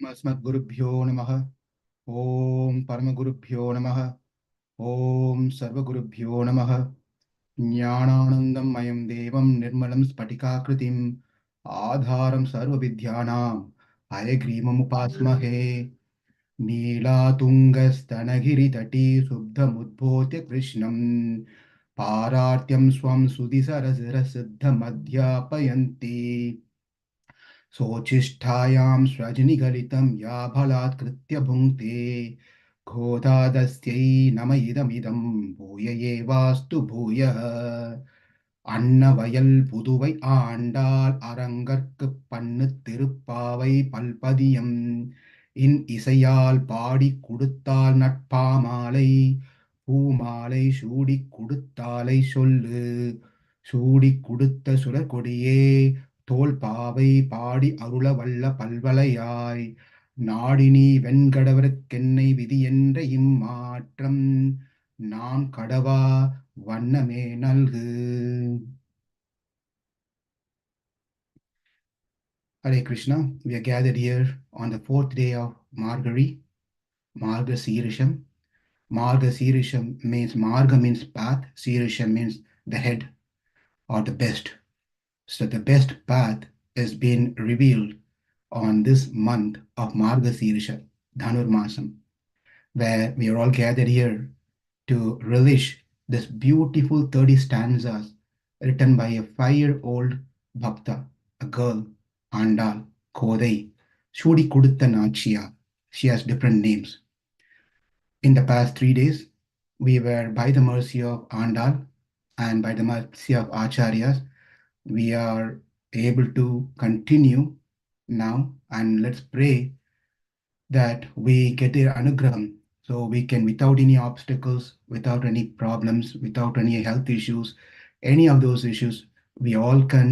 अस्मद्गुरुभ्यो नमः। ॐ परमगुरुभ्यो नमः। ॐ सर्वगुरुभ्यो नमः। ज्ञानानन्दमयं देवं निर्मलं स्फटिकाकृतिम् आधारं सर्वविद्यानां हयग्रीवमुपास्महे। नीलातुङ्गस्तनगिरितटी शुद्धमुद्बोध्य कृष्णं पारार्त्यं स्वं सुधिसरसिद्धमध्यापयन्ति। सोचिष्ठायां स्वजनिगलितं या बलात्कृत्य भुङ्क्ते घोदादस्यै नम इदमिदं भूय एवास्तु भूयः அன்னவயல் புதுவை ஆண்டாள் அரங்கற்குப் பண்ணு திருப்பாவை பல்பதியம் இன் இசையால் பாடிக் கொடுத்தாள் நட்பாமாலை பூமாலை சூடிக் கொடுத்தாலை சொல்லு சூடிக் கொடுத்த சுடர்கொடியே தோல் பாவை பாடி அருள வல்ல பல்வளையாய் நாடினி வெண்கடவர்க்கென்னை விதி என்ற இம்மாற்றம் நான் கடவா வண்ணமே நல்கு. Hare Krishna, we are gathered here on the fourth day of Marga Sirisham. Marga Sirisham means, Marga means path, Sirisham means the head or the best. So the best path is being revealed on this month of Marga Sirisha, Dhanurmasam, where we are all gathered here to relish this beautiful 30 stanzas written by a 5-year-old bhakta, a girl, Andal, Kodai, Shudi Kudutta Nachiya. She has different names. In the past 3 days, we were, by the mercy of Andal and by the mercy of Acharyas, we are able to continue now, and let's pray that we get their Anugraham so we can, without any obstacles, without any problems, without any health issues, any of those issues, we all can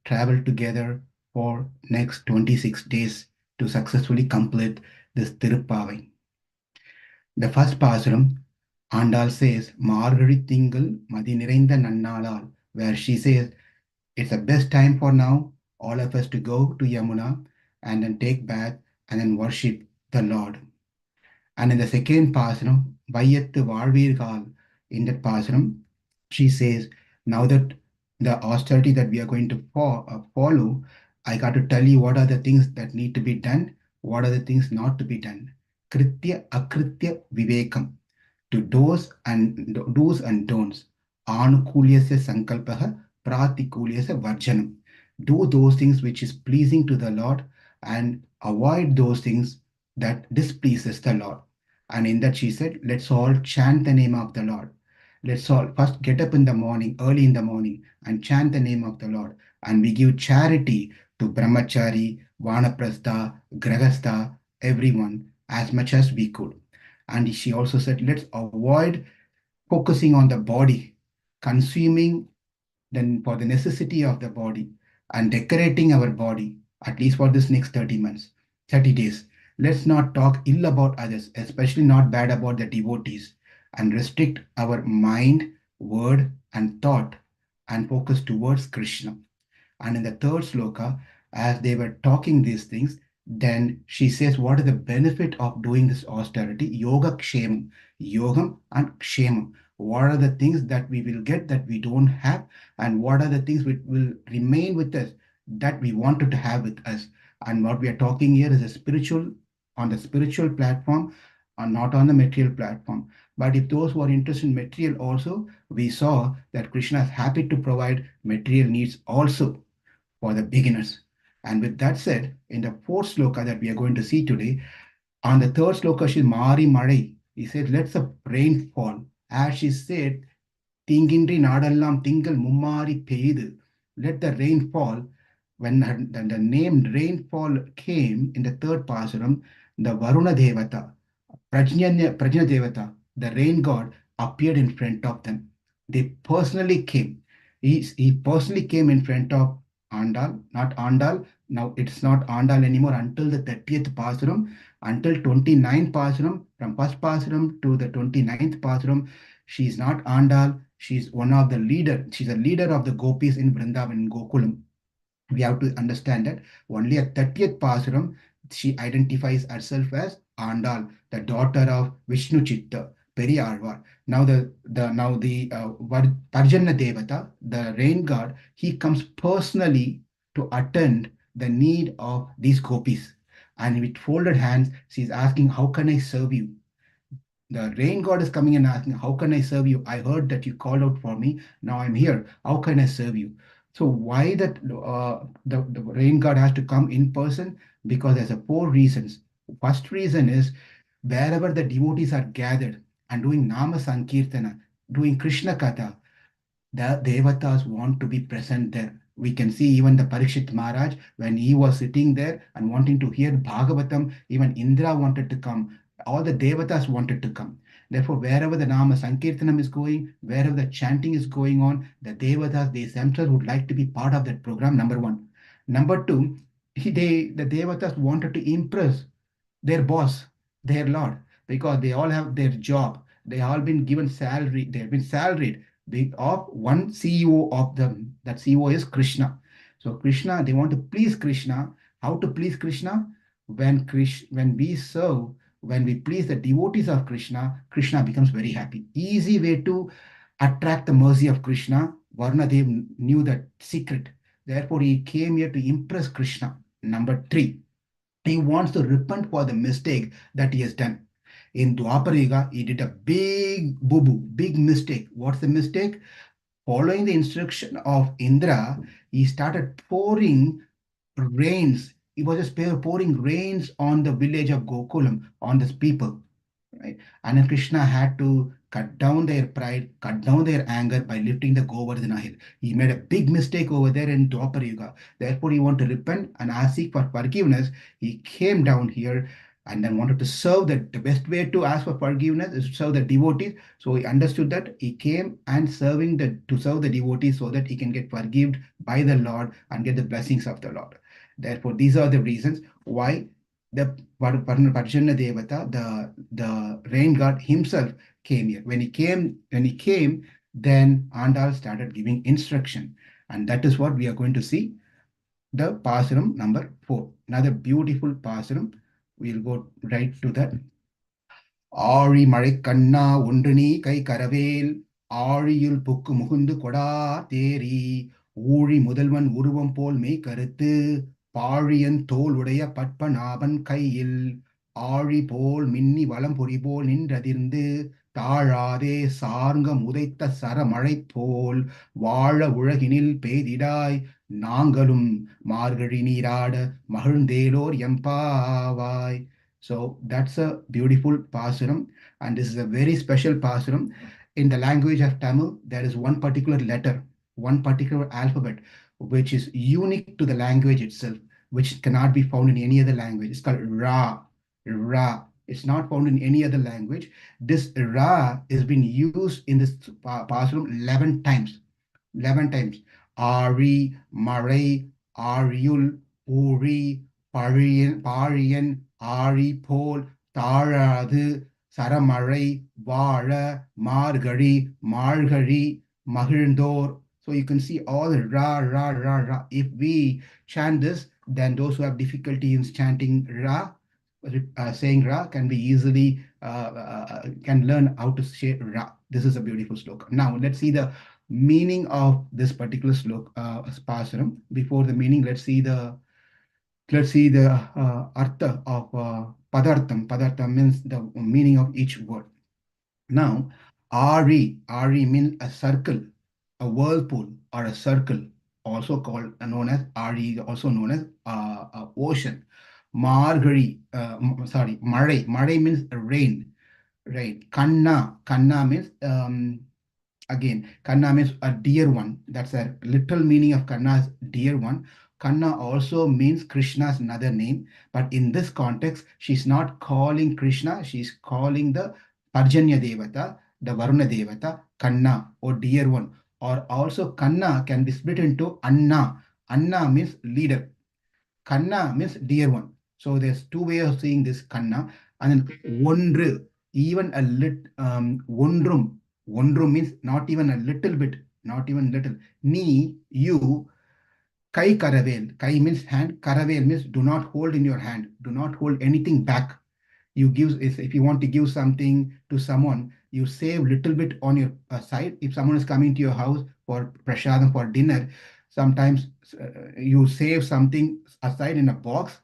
travel together for next 26 days to successfully complete this Tiruppavai. The first Pasuram, Andal says, Margari Tingal Madi Nirainda Nannalal, where she says, it's the best time for now, all of us to go to Yamuna and then take bath and then worship the Lord. And in the second Pasanam, Vayattu Varvirgal, in that Pasanam, she says, now that the austerity that we are going to follow, I got to tell you what are the things that need to be done, what are the things not to be done. Kritya Akritya Vivekam, to do's and don'ts. Anukulyasya Sankalpaha Pratikulyasya Varjanam. Do those things which is pleasing to the Lord and avoid those things that displeases the Lord. And in that she said, let's all chant the name of the Lord. Let's all first get up in the morning, early in the morning, and chant the name of the Lord. And we give charity to Brahmachari, Vanaprastha, Grahastha, everyone, as much as we could. And she also said, let's avoid focusing on the body, consuming then for the necessity of the body and decorating our body, at least for this next 30 days. Let's not talk ill about others, especially not bad about the devotees, and restrict our mind, word, and thought and focus towards Krishna. And in the third sloka, as they were talking these things, then she says, what is the benefit of doing this austerity? Yoga Kshemam, Yogam and Kshemam. What are the things that we will get that we don't have? And what are the things which will remain with us that we wanted to have with us? And what we are talking here is on the spiritual platform, and not on the material platform. But if those who are interested in material also, we saw that Krishna is happy to provide material needs also for the beginners. And with that said, in the fourth sloka that we are going to see today, on the third sloka, she Mari Madai. He said, let's a rain fall. As she said, Tingindri Nadallam Tingal Mummari Peidu. Let the rain fall. When the name rainfall came in the third Pasuram, the Varuna Devata, Prajna Devata, the rain god, appeared in front of them. They personally came. He personally came in front of Andal, not Andal. Now it's not Andal anymore until the 30th Pasuram, until 29th Pasuram, from first Pasuram to the 29th Pasuram. She's not Andal, she's one of the leader. She's a leader of the Gopis in Vrindavan in Gokulam. We have to understand that only at 30th Pasuram, she identifies herself as Andal, the daughter of Vishnu Chitta, Periyarvar. Now the Parjanya Devata, the rain god, he comes personally to attend the need of these gopis. And with folded hands, she's asking, "How can I serve you?" The rain god is coming and asking, "How can I serve you? I heard that you called out for me. Now I'm here. How can I serve you?" So why that the rain god has to come in person? Because there's a four reasons. First reason is wherever the devotees are gathered and doing Namasankirtana, doing Krishna Katha, the Devatas want to be present there. We can see even the Parikshit Maharaj, when he was sitting there and wanting to hear Bhagavatam, even Indra wanted to come. All the Devatas wanted to come. Therefore, wherever the Nama Sankirtanam is going, wherever the chanting is going on, the Devatas, they themselves would like to be part of that program, number one. Number two, the Devatas wanted to impress their boss, their lord, because they all have their job. They all been given salary. They have been salaried of one CEO of them. That CEO is Krishna. So Krishna, they want to please Krishna. How to please Krishna? When we serve, when we please the devotees of Krishna, Krishna becomes very happy. Easy way to attract the mercy of Krishna. Varnadev knew that secret. Therefore, he came here to impress Krishna. Number three, he wants to repent for the mistake that he has done. In Dwapara, he did a big boo-boo, big mistake. What's the mistake? Following the instruction of Indra, he started pouring rains. He was just pouring rains on the village of Gokulam, on the people. Right? And then Krishna had to cut down their pride, cut down their anger by lifting the Govardhan hill. He made a big mistake over there in Dwapara Yuga. Therefore, he wanted to repent and ask seek for forgiveness. He came down here and then wanted to serve the best way to ask for forgiveness is to serve the devotees. So he understood that he came and to serve the devotees so that he can get forgiven by the Lord and get the blessings of the Lord. Therefore, these are the reasons why the Parjanya Devata, the rain god himself came here. When he came, then Andal started giving instruction. And that is what we are going to see. The Pasuram number 4. Another beautiful Pasuram. We'll go right to that. ஆழி மழைக்கண்ணா ஒன்று நீ கை கரவேல் ஆழியுள் book முகுந்து கொடா தேரி ஊழி முதல்வன் உருவம் போல் மெய் கருத்து பாழியன் தோல் உடைய பட்பநாபன் கையில் ஆழி போல் மின்னி வலம் பொறி போல் நின்றதிர்ந்து தாழாதே சார்ங்க முதைத்த சரமழை போல் வாழ உலகினில் பெய்திடாய் நாங்களும் மார்கழி நீராட மகிழ்ந்தேலோர் எம்பாவாய். So that's a beautiful Pasuram, and this is a very special Pasuram. In the language of Tamil, there is one particular letter, one particular alphabet, which is unique to the language itself, which cannot be found in any other language. It's called Ra. Ra. It's not found in any other language. This Ra is being used in this Pasuram 11 times. 11 times. Ari, Marai, Ariul, Uri, Pariyan, ஆழி போல் தாழாது சரமழை வாழ மார்கழி மாழ்கழி மகிழ்ந்தோர். So you can see all the ra, ra, ra, ra. If we chant this, then those who have difficulty in chanting ra, saying ra, can be easily can learn how to say ra. This is a beautiful sloka. Now let's see the meaning of this particular sloka, Pasuram. Before the meaning, let's see the artha of padartham. Padartham means the meaning of each word. Now, Ari means a circle, a whirlpool, or a circle, also called known as Ari, also known as ocean. Margari, Mare means rain. Right. Kanna means again, Kanna means a dear one. That's a literal meaning of Kanna is dear one. Kanna also means Krishna's another name, but in this context, she's not calling Krishna, she's calling the Parjanya Devata, the Varuna Devata, Kanna, or dear one. Or also Kanna can be split into Anna. Anna means leader. Kanna means dear one. So there's two ways of saying this Kanna. And then Ondru, even a Ondrum. Ondrum means not even a little bit, not even little. Ni, you, Kai karavel. Kai means hand. Karavel means do not hold in your hand. Do not hold anything back. You give, if you want to give something to someone, you save little bit on your side. If someone is coming to your house for prasadam, for dinner, sometimes you save something aside in a box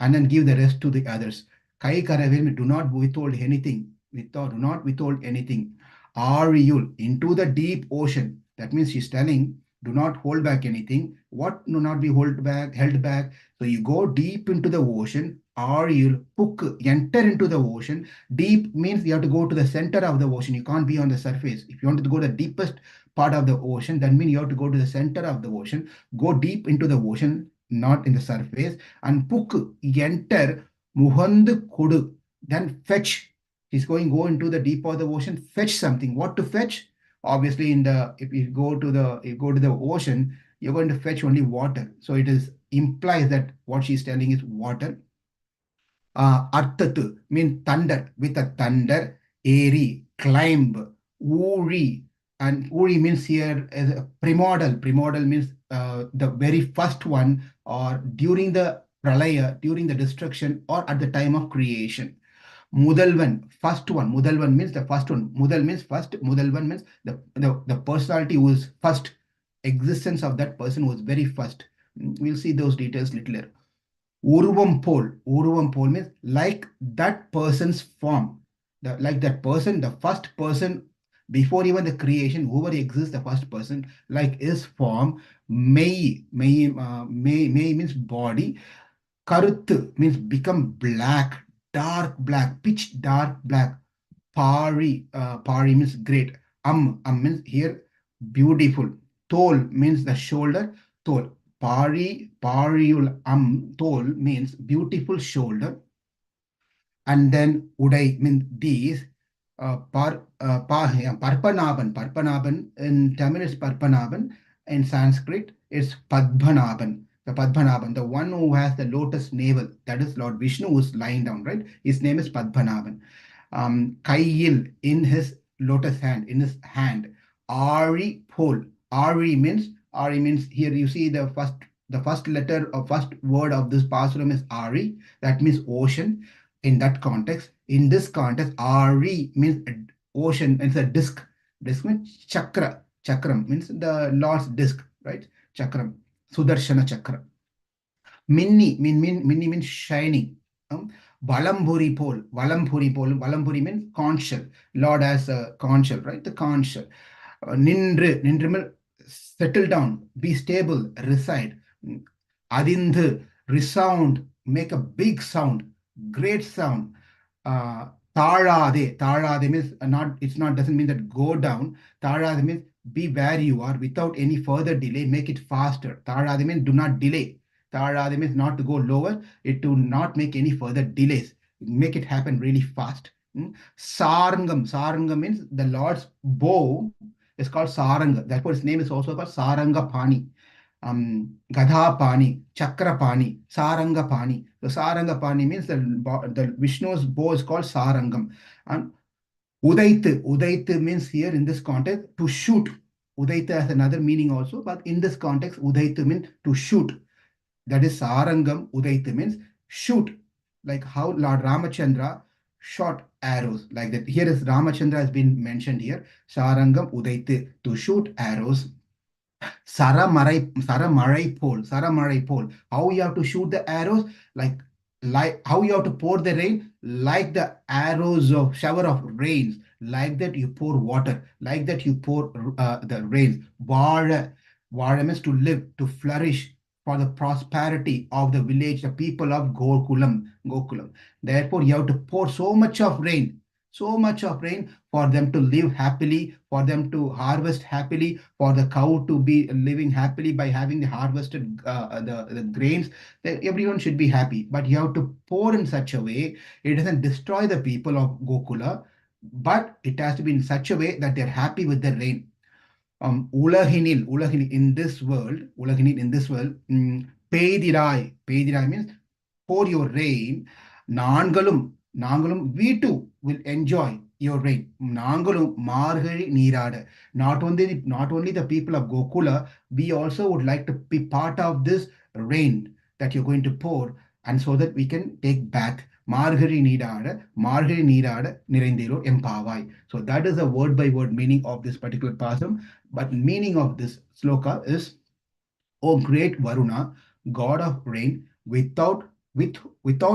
and then give the rest to the others. Kai karavel, do not withhold anything. Do not withhold anything. Ariyul, into the deep ocean. That means she's telling, do not hold back anything. What do not be held back? So you go deep into the ocean. Ariyul, puk, enter into the ocean. Deep means you have to go to the center of the ocean. You can't be on the surface. If you want to go to the deepest part of the ocean, that means you have to go to the center of the ocean. Go deep into the ocean, not in the surface. And puk, enter, muhandu kudu, then fetch. He's go into the deep of the ocean, fetch something. What to fetch? Obviously, if you go to the ocean, you're going to fetch only water. So it is implies that what she's telling is water. Arthatu means thunder, with a thunder. Eri, climb. Uri, and Uri means here as a primordial. Primordial means the very first one, or during the pralaya, during the destruction, or at the time of creation. Mudalvan, first one. Mudalvan means the first one. Mudal means first. Mudalvan means the personality who is first. Existence of that person was very first. We'll see those details later. Urvam pole means like that person's form. Like that person, the first person before even the creation, whoever exists, the first person, like his form. May means body. Karuthu means become black, dark black, pitch dark black. Pari means great. Means here beautiful. Tol means the shoulder. Tol. Pariul tol means beautiful shoulder. And then Udai means these. Parpanaban in Tamil is Parpanaban. In Sanskrit it's Padmanaban. The Padmanaban, the one who has the lotus navel, that is Lord Vishnu who is lying down, right? His name is Padmanaban. Kaiyil, in his lotus hand, in his hand. Ari pole. Ari means here you see the first letter or first word of this Pasuram is Ari. That means ocean. In that context, in this context, Ari means ocean. It's a disc. Disc means chakra. Chakram means the Lord's disc, right? Chakram. Sudarshana chakra. Minni means shining. Valamburi pole. Valamburi means conchal. Lord has a conchal, right? The conchal. Nindru means settle down, be stable, reside. Adindhu, resound, make a big sound, great sound. Tarade means it's not doesn't mean that go down. Tarade means be where you are without any further delay, make it faster. Tarade means do not delay. Tarade means not to go lower, it to not make any further delays. Make it happen really fast. Sarangam means the Lord's bow is called Saranga. Therefore, his name is also called Saranga Pani. Gadha Pani, Chakra Pani, Saranga Pani. The Saranga Pani means the Vishnu's bow is called Sarangam. And Udaita means here in this context to shoot. Udaita has another meaning also, but in this context, Udaita means to shoot. That is Sarangam. Udaita means shoot. Like how Lord Ramachandra shot arrows, like that. Here is Ramachandra has been mentioned here. Sarangam Udaita, to shoot arrows. Saramarai pole. How you have to shoot the arrows? Like how you have to pour the rain? Like the arrows of shower of rains. Like that you pour water. Like that you pour the rains. Vara means to live, to flourish, for the prosperity of the village, the people of Gokulam. Therefore, you have to pour so much of rain for them to live happily, for them to harvest happily, for the cow to be living happily by having the harvested the grains. That everyone should be happy. But you have to pour in such a way it doesn't destroy the people of Gokula, but it has to be in such a way that they're happy with the rain. Ulahinil in this world, Pedirai means pour your rain. Nangalum, we too will enjoy. your rain. Nangalum Margari Nirada. Not only the people of Gokula, we also would like to be part of this rain that you're going to pour, and so that we can take back. Margari Nirada, Nirendero Empavai. So that is the word by word meaning of this particular pasam. But meaning of this sloka is, O great Varuna, god of rain, without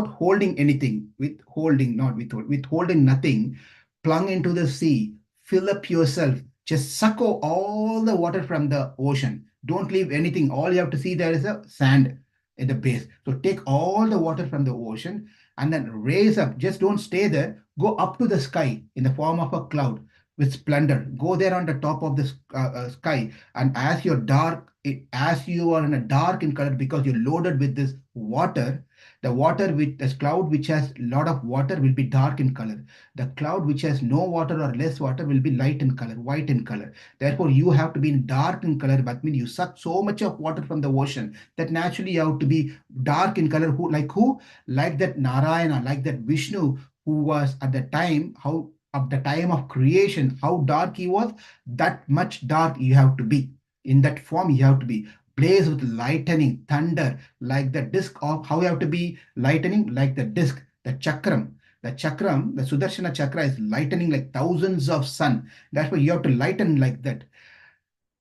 holding anything, withholding nothing, plung into the sea, fill up yourself, just suck all the water from the ocean. Don't leave anything. All you have to see there is a sand at the base. So take all the water from the ocean and then raise up. Just don't stay there. Go up to the sky in the form of a cloud with splendor. Go there on the top of the sky, and as you are in a dark in color because you're loaded with this water, the water with this cloud which has a lot of water will be dark in color. The cloud which has no water or less water will be light in color, white in color. Therefore you have to be in dark in color, but mean you suck so much of water from the ocean that naturally you have to be dark in color. Who like that Narayana, like that Vishnu, who was at the time, how of the time of creation, how dark he was, that much dark you have to be. In that form, you have to be. Blaze with lightning, thunder, like the disc of how you have to be lightning, like the disc, the chakram. The chakram, the Sudarshana chakra is lightning like thousands of sun. That's why you have to lighten like that.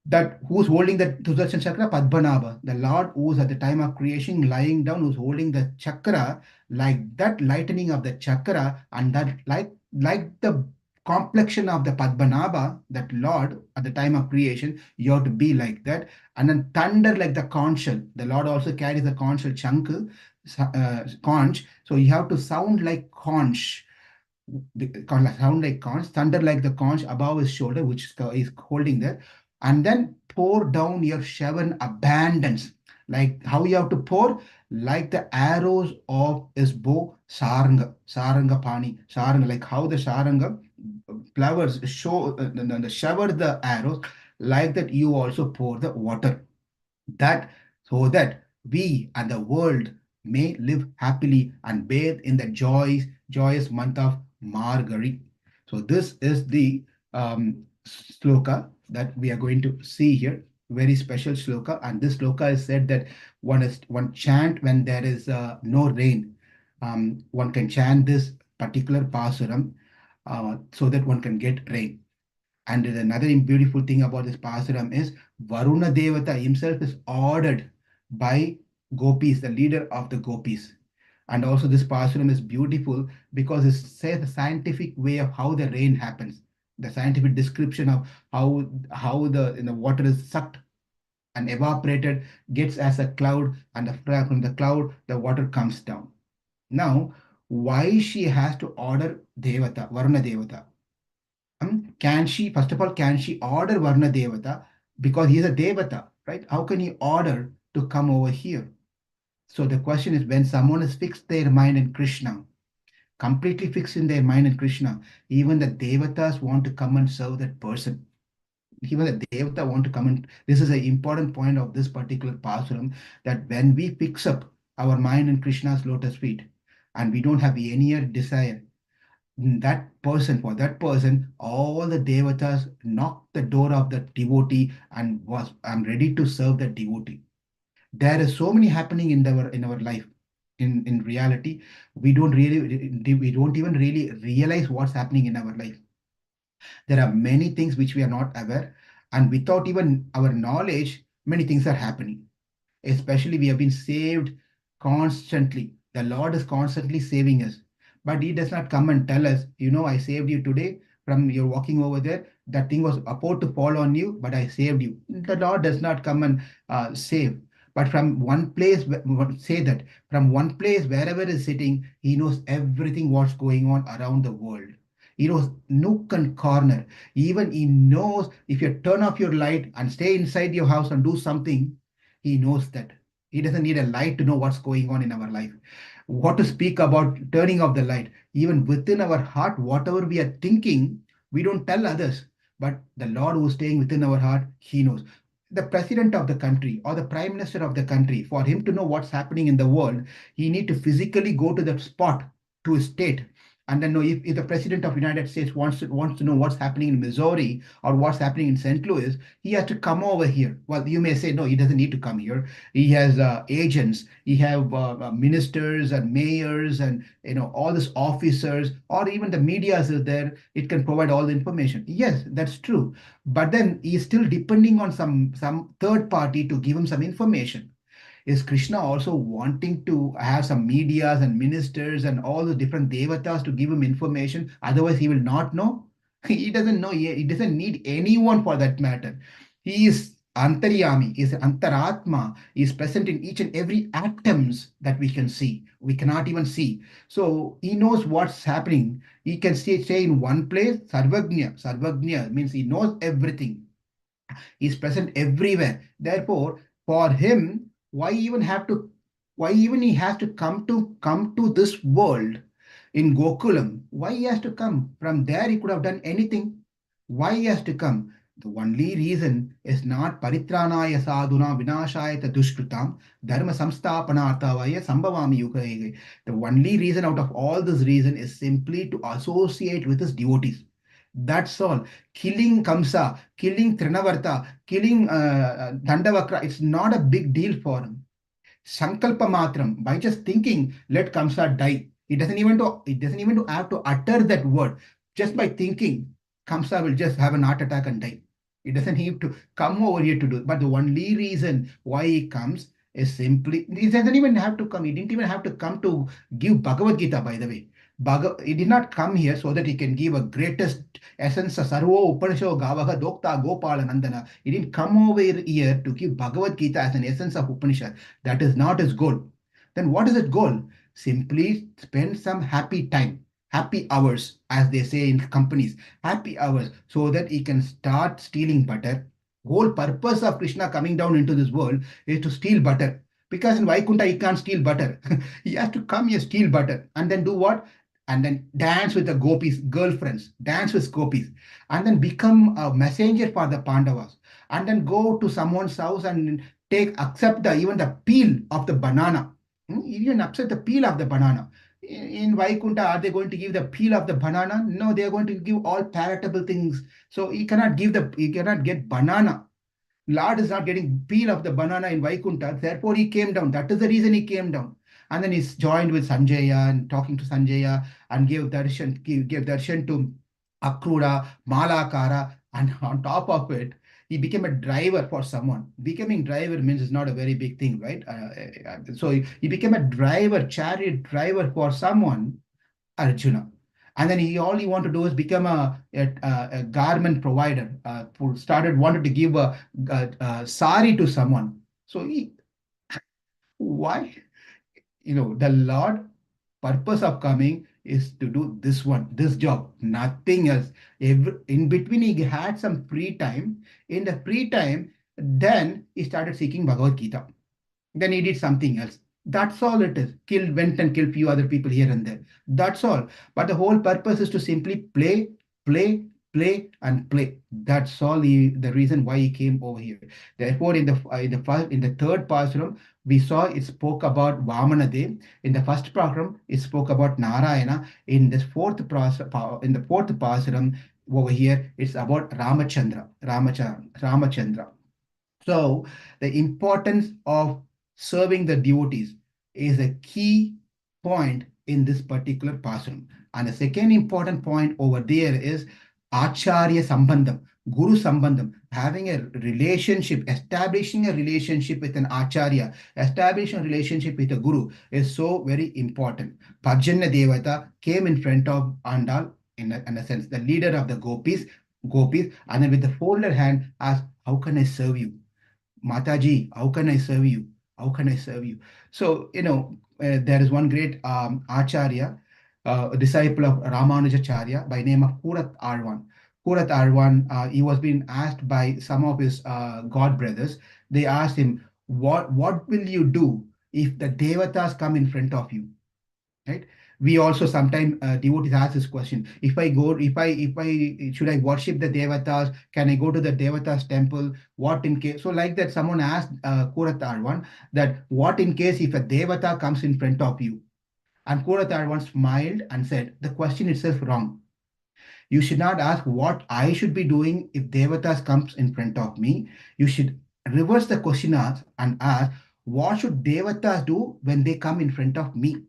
That who's holding that Sudarshan chakra? Padmanabha, the Lord who's at the time of creation lying down, who's holding the chakra, like that lightening of the chakra, and that like the complexion of the Padmanabha, that Lord at the time of creation, you have to be like that. And then thunder like the conch shell. The Lord also carries the conch shell chunk, conch. So you have to sound like conch. Sound like conch, thunder like the conch above his shoulder, which is holding there, and then pour down your shower in abundance. Like how you have to pour, like the arrows of his bow, saranga pani, saranga, like how the saranga flowers shower the arrows, like that you also pour the water, that so that we and the world may live happily and bathe in the joyous month of Margari. So this is the sloka that we are going to see here. Very special sloka, and this sloka is said that one chant when there is no rain. One can chant this particular pasuram so that one can get rain. And another beautiful thing about this Pasuram is Varuna Devata himself is ordered by Gopis, the leader of the Gopis. And also this Pasuram is beautiful because it says the scientific way of how the rain happens, the scientific description of how the water is sucked and evaporated, gets as a cloud, and from the cloud the water comes down. Now, why she has to order Devata, Varuna Devata? Can she, first of all, can she order Varna Devata? Because he is a Devata, right? How can he order to come over here? So the question is, when someone has fixed their mind in Krishna, completely fixed in their mind in Krishna, even the Devatas want to come and serve that person. Even the Devata want to come and, this is an important point of this particular Pasuram, that when we fix up our mind in Krishna's lotus feet, and we don't have any other desire, for that person, all the devatas knocked the door of the devotee and I'm ready to serve that devotee. There is so many happening in our life. In reality, we don't even really realize what's happening in our life. There are many things which we are not aware, and without even our knowledge, many things are happening. Especially we have been saved constantly. The Lord is constantly saving us. But He does not come and tell us, I saved you today from you're walking over there. That thing was about to fall on you, but I saved you. The Lord does not come and save. But from one place, say that from one place, wherever is sitting, He knows everything what's going on around the world. He knows nook and corner. Even He knows if you turn off your light and stay inside your house and do something, He knows that. He doesn't need a light to know what's going on in our life. What to speak about turning off the light? Even within our heart, whatever we are thinking, we don't tell others. But the Lord who's staying within our heart, He knows. The president of the country or the prime minister of the country, for him to know what's happening in the world, he need to physically go to that spot, to his state, And then if the president of the United States wants to know what's happening in Missouri or what's happening in St. Louis, he has to come over here. Well, you may say, no, he doesn't need to come here. He has agents, he have ministers and mayors and all these officers, or even the media is there. It can provide all the information. Yes, that's true. But then he's still depending on some third party to give him some information. Is Krishna also wanting to have some medias and ministers and all the different devatas to give him information? Otherwise, he will not know. He doesn't know. He doesn't need anyone for that matter. He is Antaryami, he is Antaratma, he is present in each and every atoms that we can see. We cannot even see. So he knows what's happening. He can stay in one place. Sarvagnya. Sarvagnya means he knows everything. He's present everywhere. Therefore, for him, why even he has to come to this world in Gokulam? Why he has to come? From there he could have done anything. Why he has to come? The only reason is not paritranaya sadhuna vinashayata dushkritam dharma samsthapanarthavaya sambhavami yuga. The only reason out of all this reason is simply to associate with his devotees. That's all. Killing Kamsa, killing Trinavarta, killing Dandavakra, it's not a big deal for him. Sankalpa Matram, by just thinking, let Kamsa die. It doesn't even have to utter that word. Just by thinking, Kamsa will just have an heart attack and die. It doesn't need to come over here to do it. But the only reason why he comes is simply, he doesn't even have to come. He didn't even have to come to give Bhagavad Gita, by the way. He did not come here so that he can give a greatest essence of Sarvo Upanishad Gavaha Dokta Gopala Nandana. He didn't come over here to give Bhagavad Gita as an essence of Upanishad. That is not his goal. Then what is his goal? Simply spend some happy time, happy hours, as they say in companies, happy hours, so that he can start stealing butter. Whole purpose of Krishna coming down into this world is to steal butter. Because in Vaikunta, he can't steal butter. He has to come here, steal butter, and then do what? And then dance with the gopis, girlfriends, dance with gopis, and then become a messenger for the Pandavas, and then go to someone's house and accept even the peel of the banana. Even accept the peel of the banana. In Vaikunta, are they going to give the peel of the banana? No, they are going to give all palatable things. So he cannot get banana. Lord is not getting peel of the banana in Vaikunta, therefore he came down. That is the reason he came down. And then he's joined with Sanjaya and talking to Sanjaya and gave darshan to Akrura, Malakara, and on top of it, he became a driver for someone. Becoming driver means it's not a very big thing, right? So he became a driver, chariot driver for someone, Arjuna. And then all he wanted to do is become a garment provider. Wanted to give a sari to someone. So why? The Lord purpose of coming is to do this job, nothing else. In between, he had some free time. In the free time, then he started seeking Bhagavad Gita. Then he did something else. That's all it is. Went and killed few other people here and there. That's all. But the whole purpose is to simply play, play, play, and play. That's all the reason why he came over here. Therefore, in the third Pasuram, we saw it spoke about Vamana Dev. In the first program, it spoke about Narayana. In the fourth Pasuram over here, it's about Ramachandra. Ramachandra. So the importance of serving the devotees is a key point in this particular Pasuram. And the second important point over there is Acharya Sambandham, Guru Sambandham, having a relationship, establishing a relationship with an Acharya, establishing a relationship with a Guru is so very important. Parjanya Devata came in front of Andal, in a sense, the leader of the Gopis, and then with the folded hand asked, how can I serve you? Mataji, how can I serve you? How can I serve you? So, there is one great Acharya, a disciple of Ramanujacharya by name of Kurat Arwan. Kurat Arwan, he was being asked by some of his god brothers. They asked him, what will you do if the Devatas come in front of you? Right? We also sometimes devotees ask this question: if I should I worship the Devatas? Can I go to the Devatas temple? What in case? So like that, someone asked Kurat Arwan that what in case if a Devata comes in front of you? And Kodatarwan smiled and said, the question itself wrong. You should not ask what I should be doing if Devatas comes in front of me. You should reverse the question and ask, what should Devatas do when they come in front of me?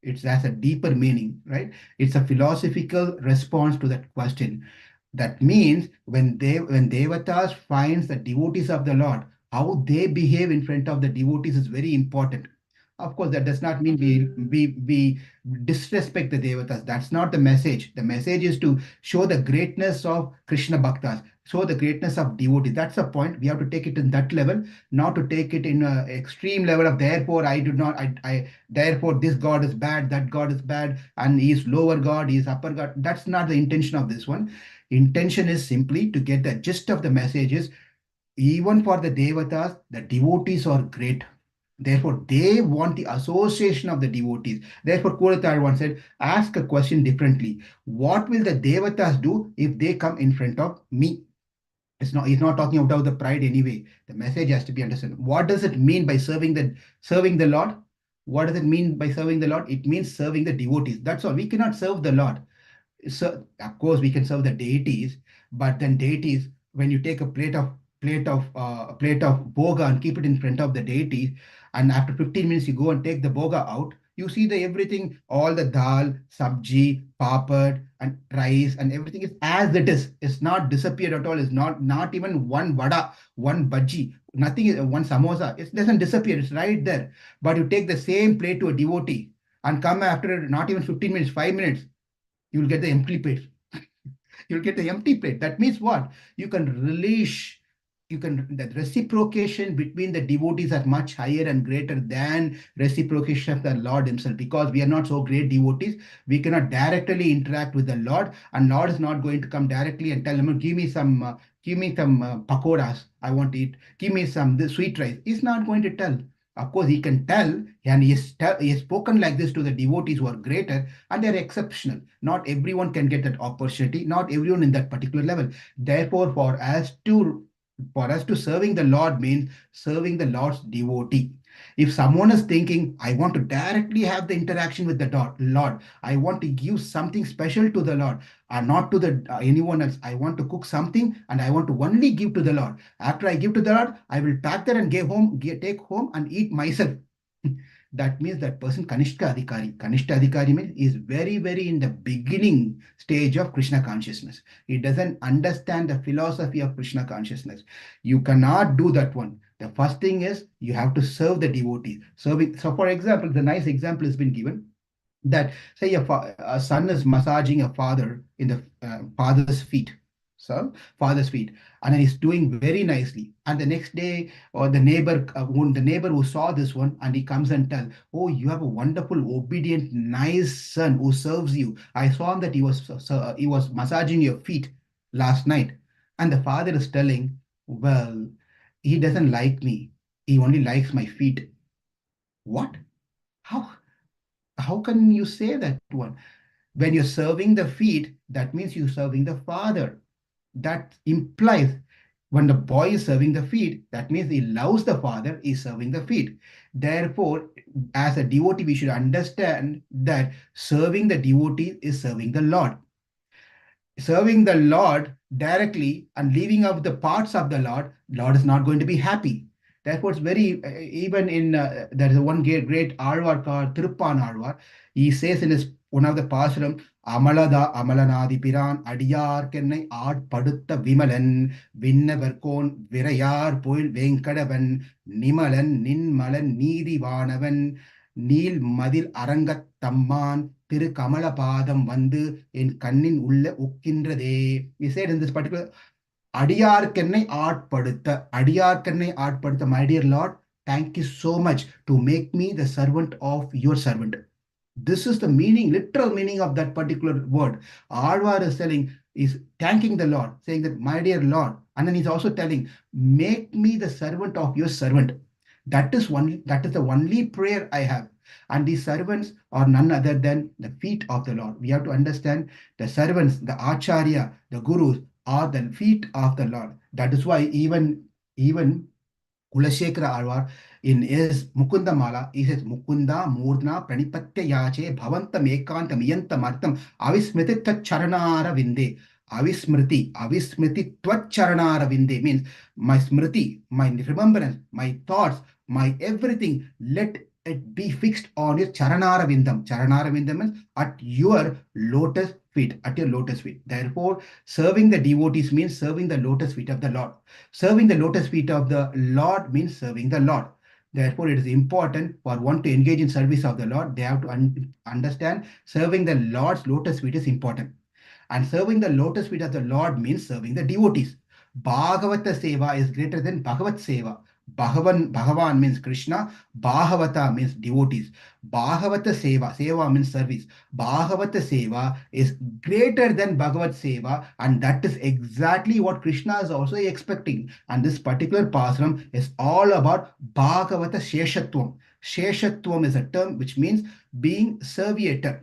It has a deeper meaning, right? It's a philosophical response to that question. That means when Devatas finds the devotees of the Lord, how they behave in front of the devotees is very important. Of course, that does not mean we disrespect the Devatas. That's not the message. The message is to show the greatness of Krishna Bhaktas, show the greatness of devotees. That's the point. We have to take it in that level, not to take it in an extreme level of therefore I do not, I therefore this God is bad, that God is bad, and he is lower God, he is upper God. That's not the intention of this one. Intention is simply to get the gist of the messages. Even for the Devatas, the devotees are great. Therefore, they want the association of the devotees. Therefore, Kuratar once said, ask a question differently. What will the Devatas do if they come in front of me? He's not talking about the pride anyway. The message has to be understood. What does it mean by serving the Lord? What does it mean by serving the Lord? It means serving the devotees. That's all. We cannot serve the Lord. So of course we can serve the deities, but then deities, when you take a plate of boga and keep it in front of the deities, and after 15 minutes you go and take the boga out, you see the everything, all the dal, sabji, papad, and rice, and everything is as it is. It's not disappeared at all. It's not even one vada, one bhaji, nothing is one samosa. It doesn't disappear. It's right there. But you take the same plate to a devotee and come after not even 15 minutes, 5 minutes, you will get the empty plate. You'll get the empty plate. That means what? You can release, the reciprocation between the devotees are much higher and greater than reciprocation of the Lord himself. Because we are not so great devotees, we cannot directly interact with the Lord, and Lord is not going to come directly and tell him, give me some pakoras, I want to eat, give me some the sweet rice. He's not going to tell. Of course, he can tell, and he has spoken like this to the devotees who are greater, and they're exceptional. Not everyone can get that opportunity, not everyone in that particular level. Therefore, for us to serving the Lord means serving the Lord's devotee. If someone is thinking, I want to directly have the interaction with the Lord, I want to give something special to the Lord, and not to the anyone else. I want to cook something and I want to only give to the Lord. After I give to the Lord, I will pack that and take home and eat myself. That means that person Kanishka Adhikari. Kanishka Adhikari means is very, very in the beginning stage of Krishna consciousness. He doesn't understand the philosophy of Krishna consciousness. You cannot do that one. The first thing is you have to serve the devotees. So for example, the nice example has been given that say a son is massaging a father in the father's feet. So father's feet, and then he's doing very nicely. And the next day, or the neighbor who saw this one, and he comes and tells, "Oh, you have a wonderful, obedient, nice son who serves you. I saw him that he was massaging your feet last night." And the father is telling, "Well, he doesn't like me. He only likes my feet." What? How? How can you say that one? When you're serving the feet, that means you're serving the father. That implies when the boy is serving the feet, that means he loves the father, is serving the feet. Therefore, as a devotee, we should understand that serving the devotee is serving the Lord. Serving the Lord directly and leaving out the parts of the Lord is not going to be happy. Therefore, it's very, even in, there is one great Alvar called Tiruppan Alvar. He says in his one of the Pasuram, Amalada Amalanadi Piran, Adiyar Kennai Art Padutta Vimalan, Vinnaverkon, Virayar Poil Venkadavan, Nimalan, Ninmalan, Nidi Vanavan, நீல் மதில் அரங்கத் தம்மான் திரு கமலபாதம் வந்து என் கண்ணின் உள்ள உக்கின்றதே. He said in this particular, அடியார்க்கென்னை ஆட்படுத்த, my dear Lord, thank you so much to make me the servant of your servant. This is the meaning, literal meaning of that particular word. Alvar is thanking the Lord, saying that, my dear Lord, and then he's also telling, make me the servant of your servant. That is the only prayer I have. And these servants are none other than the feet of the Lord. We have to understand the servants, the Acharya, the Gurus are the feet of the Lord. That is why even Kulashekara Alvar, In his Mukunda Mala, he says Mukunda Murdna Pranipatya Yache Bhavantam Ekanta Miyantam Artam Avismriti Taccharanara Vinde. Avismriti Twaccharanara Vinde means my smriti, my remembrance, my thoughts, my everything, let it be fixed on your Charanara Vindam. Charanara Vindam means at your lotus feet, at your lotus feet. Therefore, serving the devotees means serving the lotus feet of the Lord. Serving the lotus feet of the Lord means serving the Lord. Therefore, it is important for one to engage in service of the Lord. They have to understand serving the Lord's lotus feet is important. And serving the lotus feet of the Lord means serving the devotees. Bhagavata Seva is greater than Bhagavat Seva. Bhagavan means Krishna. Bhagavata means devotees. Bhagavata Seva means service. Bhagavata Seva is greater than Bhagavat Seva, and that is exactly what Krishna is also expecting. And this particular Pasuram is all about Bhagavata Shesatvam. Shesatvam is a term which means being serviator.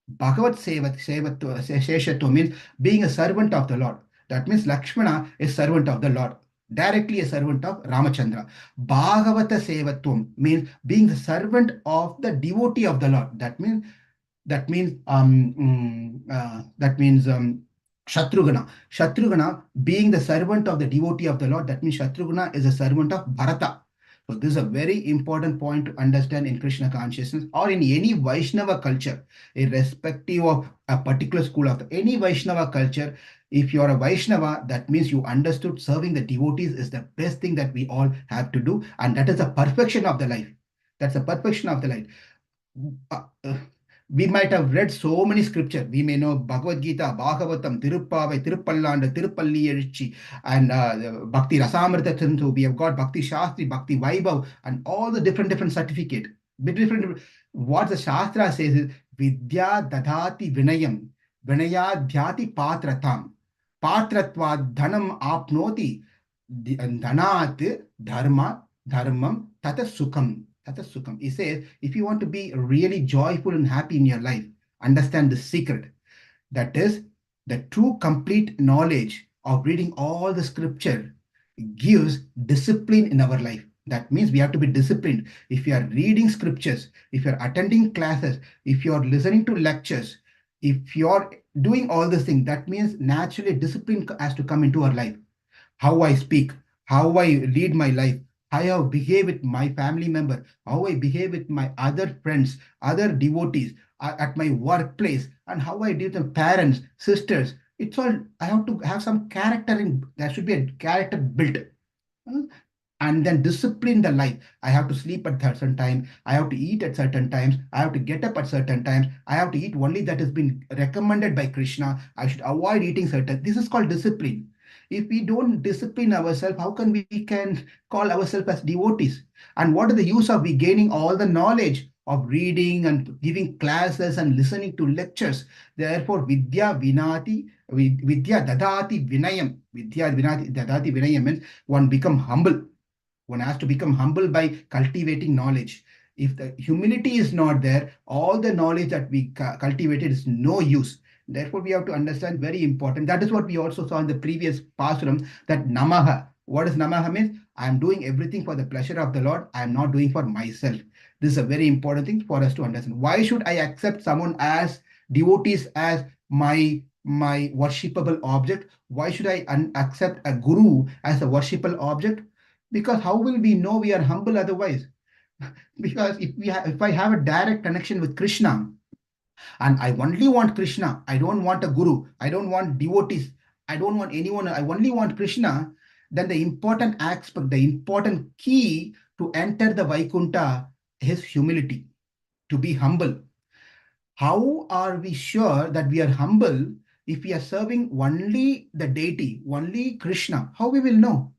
Bhagavat Sesatvam means being a servant of the Lord. That means Lakshmana is servant of the Lord, directly a servant of Ramachandra. Bhagavata Sevatvam means being the servant of the devotee of the Lord. That means Shatrughna. Shatrughna being the servant of the devotee of the Lord. That means Shatrughna is a servant of Bharata. So this is a very important point to understand in Krishna consciousness or in any Vaishnava culture, irrespective of a particular school of any Vaishnava culture. If you are a Vaishnava, that means you understood serving the devotees is the best thing that we all have to do. And that is the perfection of the life. That's the perfection of the life. We might have read so many scriptures. We may know Bhagavad Gita, Bhagavatam, Tiruppavai, Tiruppallanda, Tirupalli Erichi, and Bhakti Rasamrita Sindhu. We have got Bhakti Shastri, Bhakti Vaibhav, and all the different certificate. What the Shastra says is Vidya Dadati Vinayam, Vinaya Dhyati Patratam, Patratva Dhanam Apnoti, Dhanat Dharma, Dharmam Tata Sukham. He says, if you want to be really joyful and happy in your life, understand the secret. That is, the true complete knowledge of reading all the scripture gives discipline in our life. That means we have to be disciplined. If you are reading scriptures, if you are attending classes, if you are listening to lectures, if you are doing all these things, that means naturally discipline has to come into our life. How I speak, how I lead my life, how I behave with my family member, how I behave with my other friends, other devotees, at my workplace, and how I deal with parents, sisters. It's all, I have to have some character there should be a character built. And then discipline the life. I have to sleep at certain time. I have to eat at certain times. I have to get up at certain times. I have to eat only that has been recommended by Krishna. I should avoid eating certain. This is called discipline. If we don't discipline ourselves, how can we can call ourselves as devotees? And what is the use of we gaining all the knowledge of reading and giving classes and listening to lectures? Therefore, Vidya Dadati Vinayam. Vidya Vinati Dadati Vinayam means one become humble. One has to become humble by cultivating knowledge. If the humility is not there, all the knowledge that we cultivated is no use. Therefore, we have to understand, very important. That is what we also saw in the previous Pasuram, that Namaha. What does Namaha mean? I am doing everything for the pleasure of the Lord. I am not doing for myself. This is a very important thing for us to understand. Why should I accept someone as devotees as my worshipable object? Why should I accept a guru as a worshipable object? Because how will we know we are humble otherwise? Because if I have a direct connection with Krishna, and I only want Krishna, I don't want a guru, I don't want devotees, I don't want anyone, I only want Krishna, then the important aspect, the important key to enter the Vaikuntha is humility, to be humble. How are we sure that we are humble if we are serving only the deity, only Krishna? How we will know?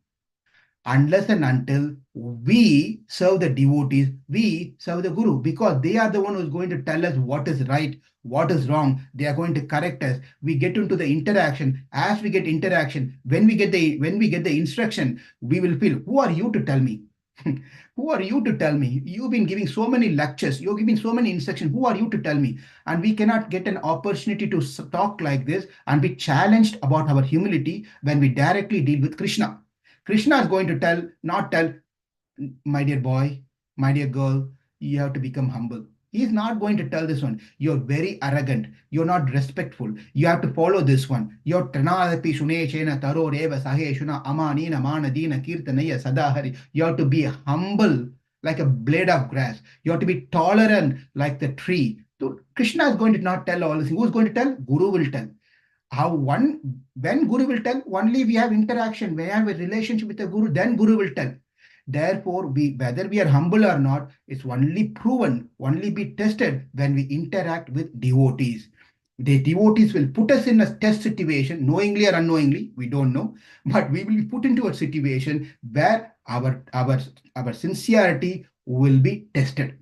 Unless and until we serve the devotees, we serve the guru, because they are the one who's going to tell us what is right, what is wrong. They are going to correct us. We get into the interaction. As we get interaction, when we get the instruction, we will feel, who are you to tell me? Who are you to tell me? You've been giving so many lectures, you're giving so many instructions. Who are you to tell me? And we cannot get an opportunity to talk like this and be challenged about our humility when we directly deal with Krishna. Krishna is going to not tell, my dear boy, my dear girl, you have to become humble. He's not going to tell this one. You're very arrogant. You're not respectful. You have to follow this one. You're Tranadapi Shune Chena Taro Reva Sahe Shuna Amanina Mana Dina Kirtanaya Sadahari. You have to be humble like a blade of grass. You have to be tolerant like the tree. So Krishna is going to not tell all this. Who's going to tell? Guru will tell. How one when Guru will tell, only we have interaction, we have a relationship with the Guru, then Guru will tell. Therefore, whether we are humble or not, it's only proven, only be tested when we interact with devotees. The devotees will put us in a test situation, knowingly or unknowingly, we don't know, but we will be put into a situation where our sincerity will be tested.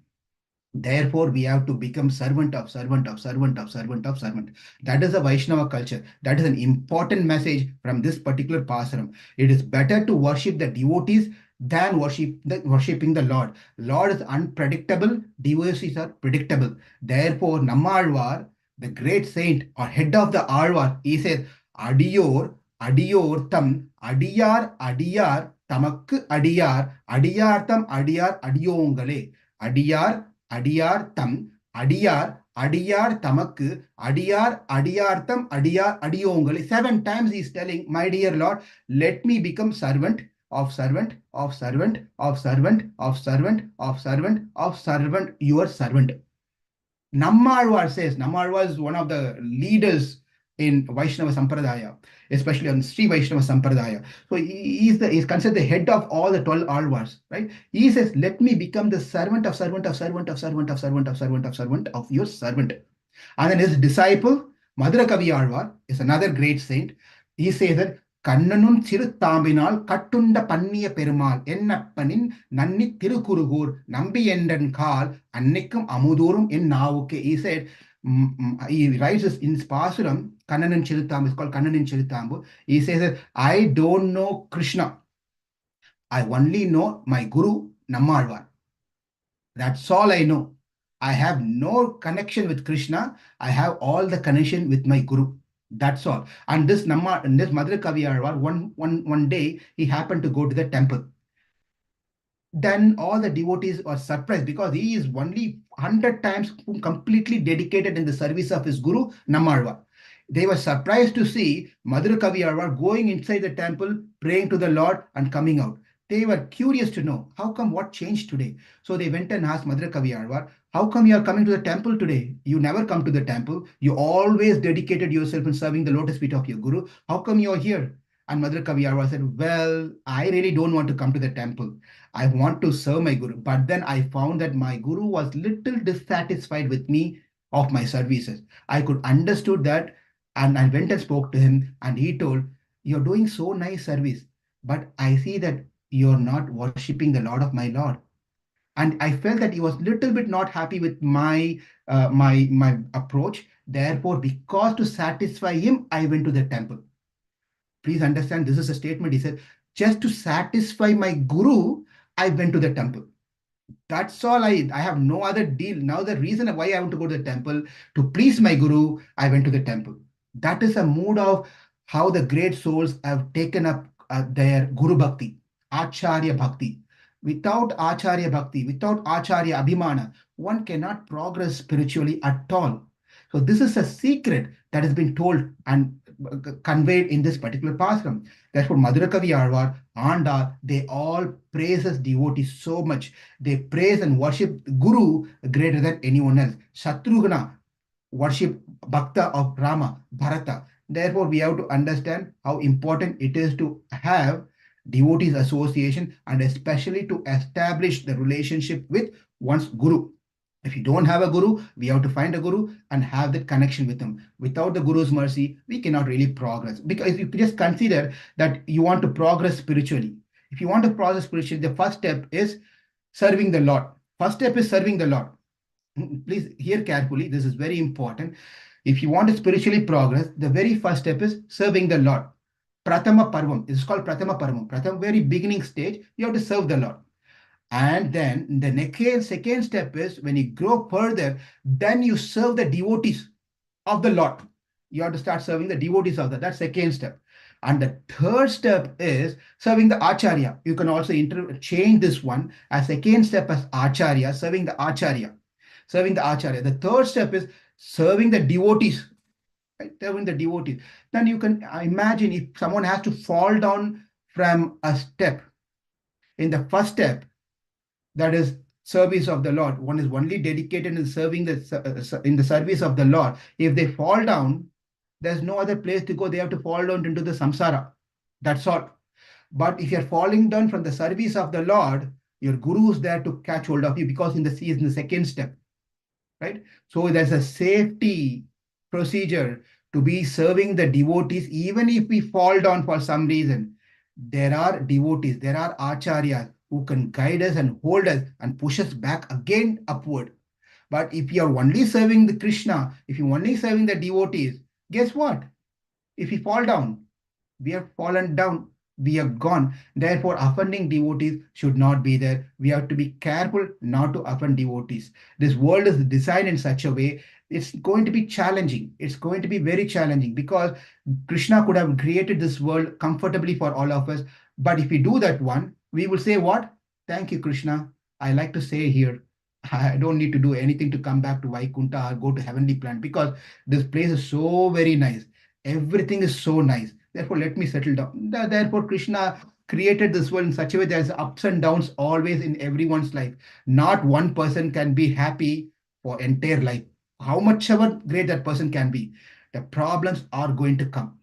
Therefore, we have to become servant of servant of servant of servant of servant. That is a Vaishnava culture. That is an important message from this particular Pasuram. It is better to worship the devotees than worshipping the Lord. Lord is unpredictable, devotees are predictable. Therefore, Nammalvar, the great saint or head of the Alvar, he says, Adiyor, Adiyor tam, Adiyar, Adiyar, Tamakku Adiyar, Adiyar tam, Adiyar, Adiyongale. Adiyar, Adiyar tam, Adiyar, Adiyar tamakku, Adiyar, Adiyartam, Adiyar, Adiyongali. 7 times he is telling, my dear Lord, let me become servant of servant of servant of servant of servant of servant of servant, your servant. Nammalvar says, Nammalvar is one of the leaders in Vaishnava Sampradaya, especially on Sri Vaishnava Sampradaya. So he's considered the head of all the 12 Alvars, right? He says, let me become the servant of servant of servant of servant of servant of servant of servant of your servant. And then his disciple, Madhura Kavi Alvar, is another great saint. He says that கண்ணனும் சிறு தாம்பினால் கட்டுண்ட பண்ணிய பெருமாள் என்னப்பனின் நன்னி திருக்குறுகூர் நம்பி என்றன் கால் அன்னைக்கும் அமுதூரும் என் நாவுக்கு. He said, he writes this in Pasuram, Kannanin Chiruthambu, it's called Kannanin Chiruthambu. He says that I don't know Krishna. I only know my Guru, Nammalvar. That's all I know. I have no connection with Krishna. I have all the connection with my Guru. That's all. And this Madhura Kavi Alvar, one day, he happened to go to the temple. Then all the devotees were surprised because he is only 100 times completely dedicated in the service of his Guru, Nammalvar. They were surprised to see Madhura Kavi Alvar going inside the temple, praying to the Lord and coming out. They were curious to know, how come, what changed today? So they went and asked Madhura Kavi Alvar, how come you are coming to the temple today? You never come to the temple. You always dedicated yourself in serving the lotus feet of your Guru. How come you are here? And Madhura Kavi Alvar said, well, I really don't want to come to the temple. I want to serve my Guru. But then I found that my Guru was little dissatisfied with me of my services. I could understood that, and I went and spoke to him, and he told, you're doing so nice service, but I see that you're not worshipping the Lord of my Lord. And I felt that he was little bit not happy with my approach. Therefore, because to satisfy him, I went to the temple. Please understand, this is a statement. He said, just to satisfy my Guru, I went to the temple. That's all. I have no other deal. Now the reason why I want to go to the temple, to please my Guru, I went to the temple. That is a mood of how the great souls have taken up their Guru Bhakti, Acharya Bhakti. Without Acharya Bhakti, without Acharya Abhimana, one cannot progress spiritually at all. So this is a secret that has been told and conveyed in this particular Pasuram. Therefore, Madhura Kavi Alvar, Andar, they all praise us devotees so much. They praise and worship Guru greater than anyone else. Shatrughna worship Bhakta of Rama, Bharata. Therefore, we have to understand how important it is to have devotees association and especially to establish the relationship with one's Guru. If you don't have a Guru, we have to find a Guru and have that connection with him. Without the Guru's mercy, we cannot really progress. Because if you just consider that you want to progress spiritually, if you want to progress spiritually, the first step is serving the Lord. First step is serving the Lord. Please hear carefully. This is very important. If you want to spiritually progress, the very first step is serving the Lord. Pratama Parvam. It's called Pratama Parvam. Pratama, very beginning stage, you have to serve the Lord. And then the second step is when you grow further, then you serve the devotees of the Lord. You have to start serving the devotees of that. That's second step. And the third step is serving the Acharya. You can also change this one as second step as Acharya, serving the Acharya. Serving the Acharya. The third step is serving the devotees. Right? Serving the devotees. Then you can imagine if someone has to fall down from a step. In the first step, that is service of the Lord. One is only dedicated in serving in the service of the Lord. If they fall down, there's no other place to go. They have to fall down into the samsara. That's all. But if you're falling down from the service of the Lord, your guru is there to catch hold of you because in the second step, right? So there's a safety procedure to be serving the devotees, even if we fall down for some reason. There are devotees, there are acharyas who can guide us and hold us and push us back again upward. But if you're only serving the Krishna, if you're only serving the devotees, guess what? If we fall down, we have fallen down, we are gone. Therefore, offending devotees should not be there. We have to be careful not to offend devotees. This world is designed in such a way, it's going to be challenging. It's going to be very challenging because Krishna could have created this world comfortably for all of us. But if we do that one, we will say what? Thank you, Krishna. I like to say here, I don't need to do anything to come back to Vaikunta or go to heavenly planet because this place is so very nice. Everything is so nice. Therefore, let me settle down. Therefore, Krishna created this world in such a way there's ups and downs always in everyone's life. Not one person can be happy for entire life. How much ever great that person can be, the problems are going to come.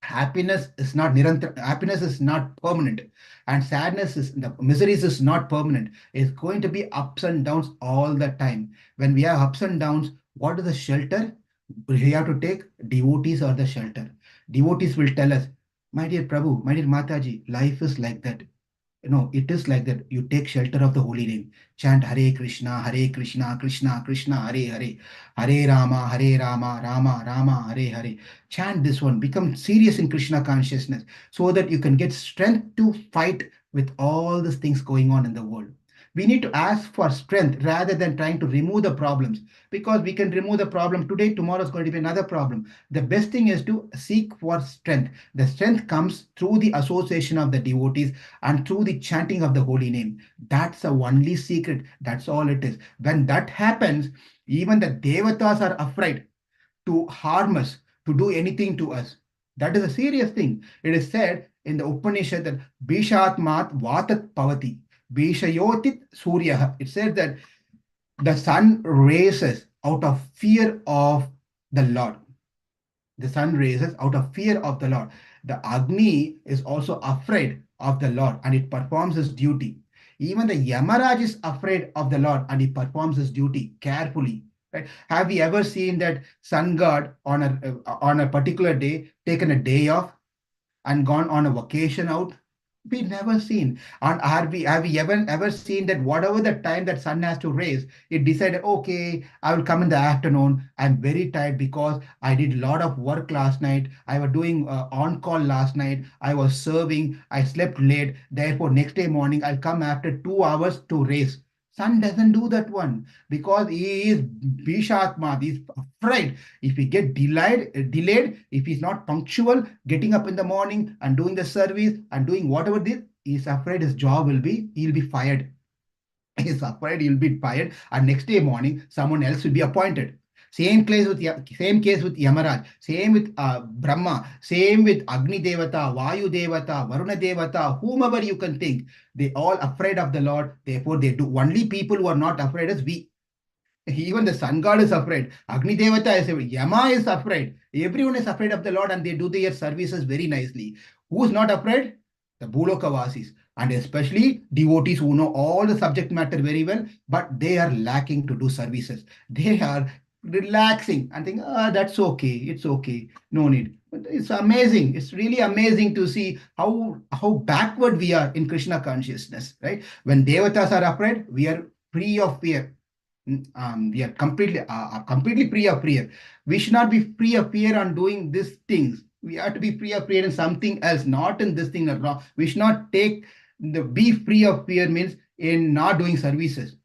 Happiness is not happiness is not permanent, and sadness is the miseries is not permanent. It's going to be ups and downs all the time. When we have ups and downs, what is the shelter we have to take? Devotees are the shelter. Devotees will tell us, my dear Prabhu, my dear Mataji, life is like that. It is like that. You take shelter of the holy name. Chant Hare Krishna, Krishna Krishna, Hare Hare, Hare Rama, Rama Rama, Hare Hare. Chant this one. Become serious in Krishna consciousness so that you can get strength to fight with all these things going on in the world. We need to ask for strength rather than trying to remove the problems, because we can remove the problem today, tomorrow is going to be another problem. The best thing is to seek for strength. The strength comes through the association of the devotees and through the chanting of the holy name. That's the only secret. That's all it is. When that happens, even the Devatas are afraid to harm us, to do anything to us. That is a serious thing. It is said in the Upanishad that Bishatmat Vatat Pavati, Bishayotit Surya. It says that the sun raises out of fear of the Lord. The sun raises out of fear of the Lord. The Agni is also afraid of the Lord and it performs its duty. Even the Yamaraj is afraid of the Lord and he performs his duty carefully. Right? Have you ever seen that sun god on a particular day taken a day off and gone on a vacation out? We never seen. And have we ever seen that whatever the time that sun has to raise, it decided, okay, I will come in the afternoon. I'm very tired because I did a lot of work last night. I was doing on call last night. I was serving. I slept late. Therefore, next day morning, I'll come after 2 hours to raise. Sun doesn't do that one because he is Bishatma. He's afraid. If he get delayed, if he's not punctual, getting up in the morning and doing the service and doing whatever this, he's afraid his job he'll be fired. He's afraid he'll be fired, and next day morning, someone else will be appointed. Same case with Yamaraj, same with Brahma, same with Agni Devata, Vayu Devata, Varuna Devata, whomever you can think. They all afraid of the Lord. Therefore, they do. Only people who are not afraid is we. Even the sun god is afraid. Agni Devata is afraid. Yama is afraid. Everyone is afraid of the Lord and they do their services very nicely. Who is not afraid? The Bulokavasis. And especially devotees who know all the subject matter very well, but they are lacking to do services. They are relaxing and think, that's okay. It's okay. No need. But it's amazing. It's really amazing to see how backward we are in Krishna consciousness, right? When Devatas are afraid, we are free of fear. We are completely free of fear. We should not be free of fear on doing these things. We have to be free of fear in something else, not in this thing wrong. We should not be free of fear means in not doing services.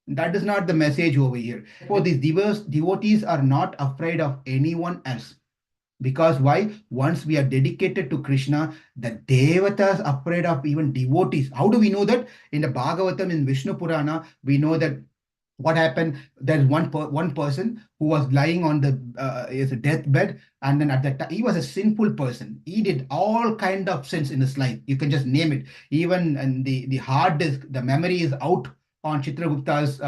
That is not the message over here. For these devotees are not afraid of anyone else. Because why? Once we are dedicated to Krishna, the Devatas are afraid of even devotees. How do we know that? In the Bhagavatam, in Vishnu Purana, we know that what happened. There's one person who was lying on the his deathbed, and then at that time he was a sinful person. He did all kind of sins in his life. You can just name it. Even and the hard disk, the memory is out on Chitragupta's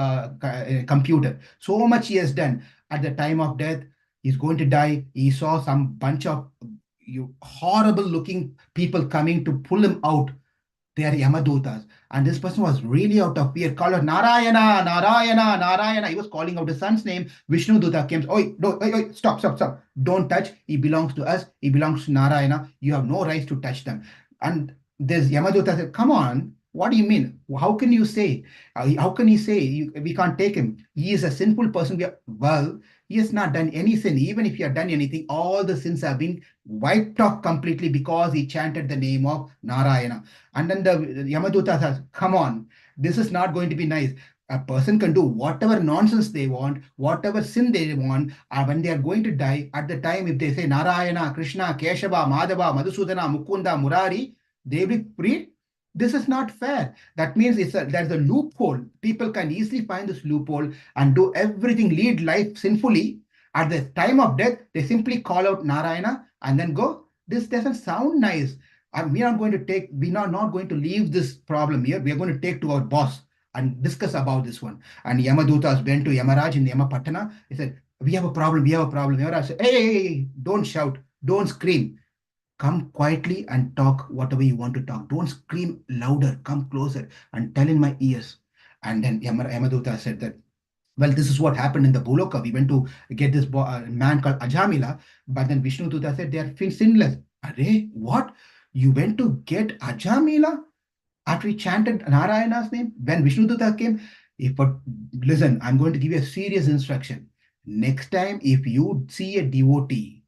computer. So much he has done. At the time of death, he's going to die. He saw some bunch of horrible looking people coming to pull him out. They are Yamadutas. And this person was really out of fear, called out Narayana, Narayana, Narayana. He was calling out his son's name. Vishnu Duta came, oi, no, oi, oi, stop, stop, stop. Don't touch. He belongs to us. He belongs to Narayana. You have no right to touch them. And this Yamaduta said, come on, what do you mean? How can you say? How can he say we can't take him? He is a sinful person. Well, he has not done any sin. Even if he had done anything, all the sins have been wiped off completely because he chanted the name of Narayana. And then the Yamaduta says, come on, this is not going to be nice. A person can do whatever nonsense they want, whatever sin they want, when they are going to die, at the time, if they say Narayana, Krishna, Keshava, Madhava, Madhusudana, Mukunda, Murari, they will be free. This is not fair. That means there's a loophole. People can easily find this loophole and do everything, lead life sinfully. At the time of death, they simply call out Narayana and then go. This doesn't sound nice. And we are not going to leave this problem here. We are going to take to our boss and discuss about this one. And Yamadutas went to Yamaraj in Yamapatana. He said, we have a problem, we have a problem. Yamaraj said, hey, don't shout, don't scream. Come quietly and talk whatever you want to talk. Don't scream louder. Come closer and tell in my ears. And then Yamaduta said that, well, this is what happened in the Boloka. We went to get this man called Ajamila, but then Vishnu Duta said they are sinless. Are what? You went to get Ajamila after he chanted Narayana's name? When Vishnu Duta came, listen, I'm going to give you a serious instruction. Next time, if you see a devotee,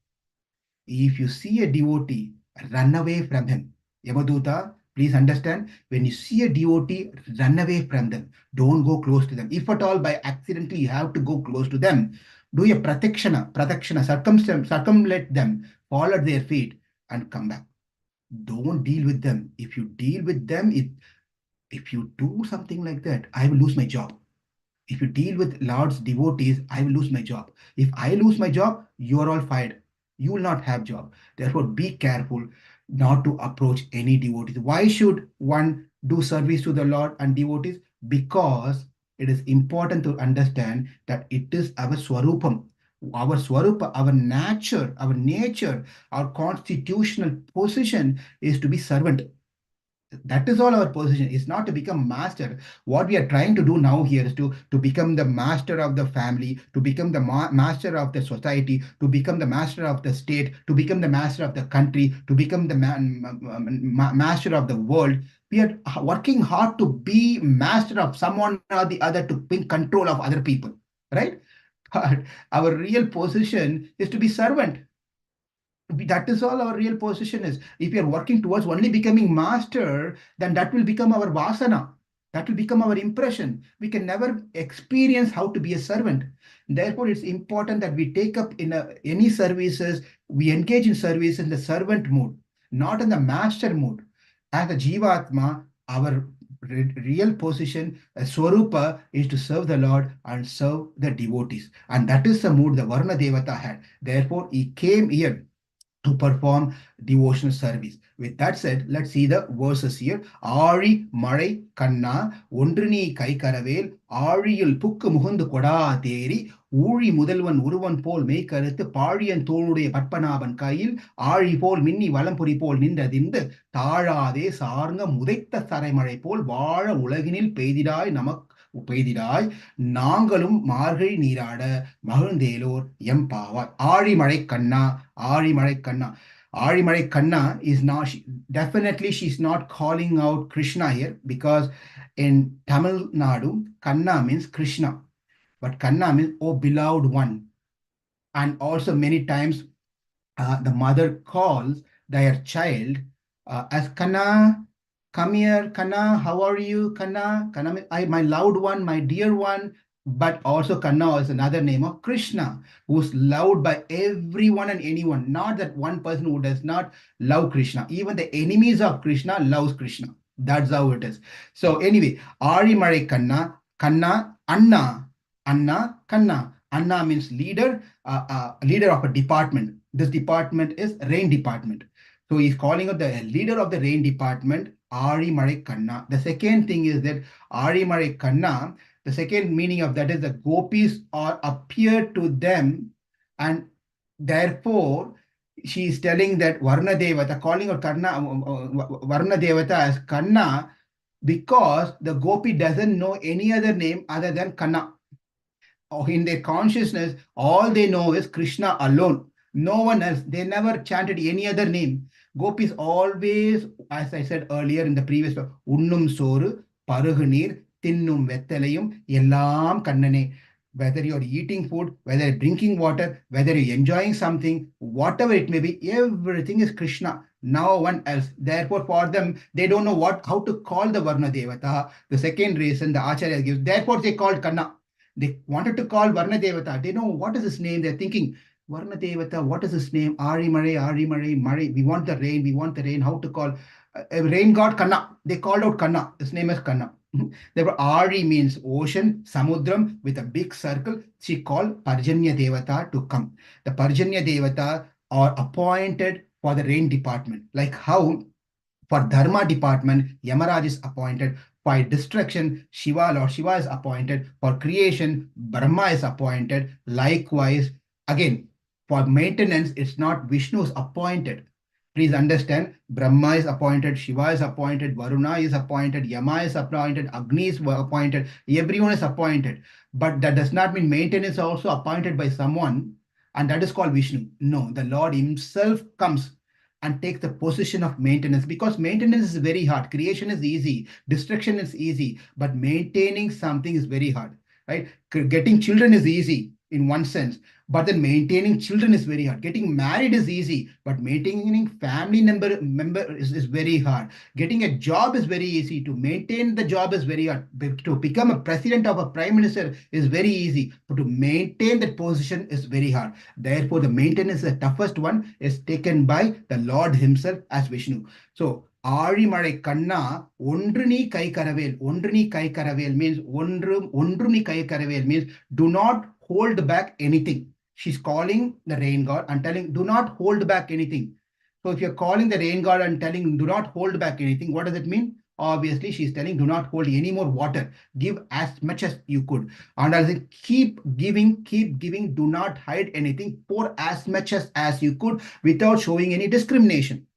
run away from him. Yamaduta, please understand, when you see a devotee, run away from them. Don't go close to them. If at all by accidentally you have to go close to them, do a pratakshana, circumlet them, fall at their feet and come back. Don't deal with them. If you deal with them, if you do something like that, I will lose my job. If you deal with Lord's devotees, I will lose my job. If I lose my job, you are all fired. You will not have job. Therefore, be careful not to approach any devotees. Why should one do service to the Lord and devotees? Because it is important to understand that it is our swarupam, our swarupa, our nature, our constitutional position is to be servant. That is all our position. It's not to become master. What we are trying to do now here is to become the master of the family, to become the master of the society, to become the master of the state, to become the master of the country, to become the master of the world. We are working hard to be master of someone or the other, to bring control of other people, right? But our real position is to be servant. That is all our real position is. If we are working towards only becoming master, then that will become our vasana. That will become our impression. We can never experience how to be a servant. Therefore, it's important that we take up in any services, we engage in service in the servant mode, not in the master mode. As a Jivatma, our real position, Swarupa, is to serve the Lord and serve the devotees. And that is the mood the Varuna Devata had. Therefore, he came here to perform devotional service. With that said, let's see the verses here. Ari Marai Kanna, Undrini Kai Karavel, Ariil Pukku Muhundu Koda Teri, Uri Mudalvan Uruvan Pol Mekaruth, Parian Tolude Patpanaban Kail, Ari Pol Minni Valampuri Pol Ninda Dinda, Tarade Saranga Mudaita Sarai Pol, Vara Ulaginil Pedidai Namak பெய்திடாய் நாங்களும் மார்கழி நீராட மகிழ்ந்தேலோர் எம்பாவாய். ஆழிமழை கண்ணா, ஆழிமழை கண்ணா. Arimare Kanna is not, definitely she's not calling out Krishna here, because in Tamil Nadu, Kanna means Krishna, but Kanna means, oh beloved one. And also many times the mother calls their child as Kanna. Come here, Kanna. How are you, Kanna? Kanna, my loved one, my dear one. But also Kanna is another name of Krishna, who's loved by everyone and anyone. Not that one person who does not love Krishna. Even the enemies of Krishna loves Krishna. That's how it is. So anyway, Arimare Kanna, Kanna, Anna, Anna, Kanna. Anna means leader, leader of a department. This department is rain department. So he's calling out the leader of the rain department, Arimare Kanna. The second thing is that Arimare Kanna, the second meaning of that is the gopis are appeared to them, and therefore she is telling that Varna Devata, calling out Varna Devata as Kanna, because the gopi doesn't know any other name other than Kanna. In their consciousness, all they know is Krishna alone. No one else. They never chanted any other name. Gopis always, as I said earlier in the previous, Unnum Soru, Parugunir, Tinnum Vettalayum, Yellam Kannane. Whether you're eating food, whether you're drinking water, whether you're enjoying something, whatever it may be, everything is Krishna. No one else. Therefore, for them, they don't know how to call the Varna Devata. The second reason the Acharya gives, therefore they called Kanna. They wanted to call Varna Devata. They know what is his name. They're thinking, Varna Devata, what is his name? Ari Mare, Mare. We want the rain. We want the rain. How to call? Rain god Kanna. They called out Kanna. His name is Kanna. There Ari means ocean, Samudram with a big circle. She called Parjanya Devata to come. The Parjanya Devata are appointed for the rain department. Like how for Dharma department, Yamaraj is appointed. For destruction, Shiva, Lord Shiva is appointed. For creation, Brahma is appointed. Likewise, again, for maintenance, it's not Vishnu is appointed. Please understand, Brahma is appointed, Shiva is appointed, Varuna is appointed, Yama is appointed, Agni is appointed, everyone is appointed. But that does not mean maintenance is also appointed by someone, and that is called Vishnu. No, the Lord himself comes and take the position of maintenance, because maintenance is very hard. Creation is easy, destruction is easy, but maintaining something is very hard, right? Getting children is easy in one sense, but then maintaining children is very hard. Getting married is easy, but maintaining family member is very hard. Getting a job is very easy. To maintain the job is very hard. To become a president of a prime minister is very easy, but to maintain that position is very hard. Therefore, the maintenance, the toughest one, is taken by the Lord himself as Vishnu. So Arimare Kanna, Ondruni Kai Karavel. Ondruni Kai Karavel means Ondruni Kai Karavel means do not hold back anything. She's calling the rain god and telling, do not hold back anything. So if you're calling the rain god and telling, do not hold back anything, what does it mean? Obviously, she's telling, do not hold any more water. Give as much as you could. And as it keep giving, do not hide anything. Pour as much as you could without showing any discrimination.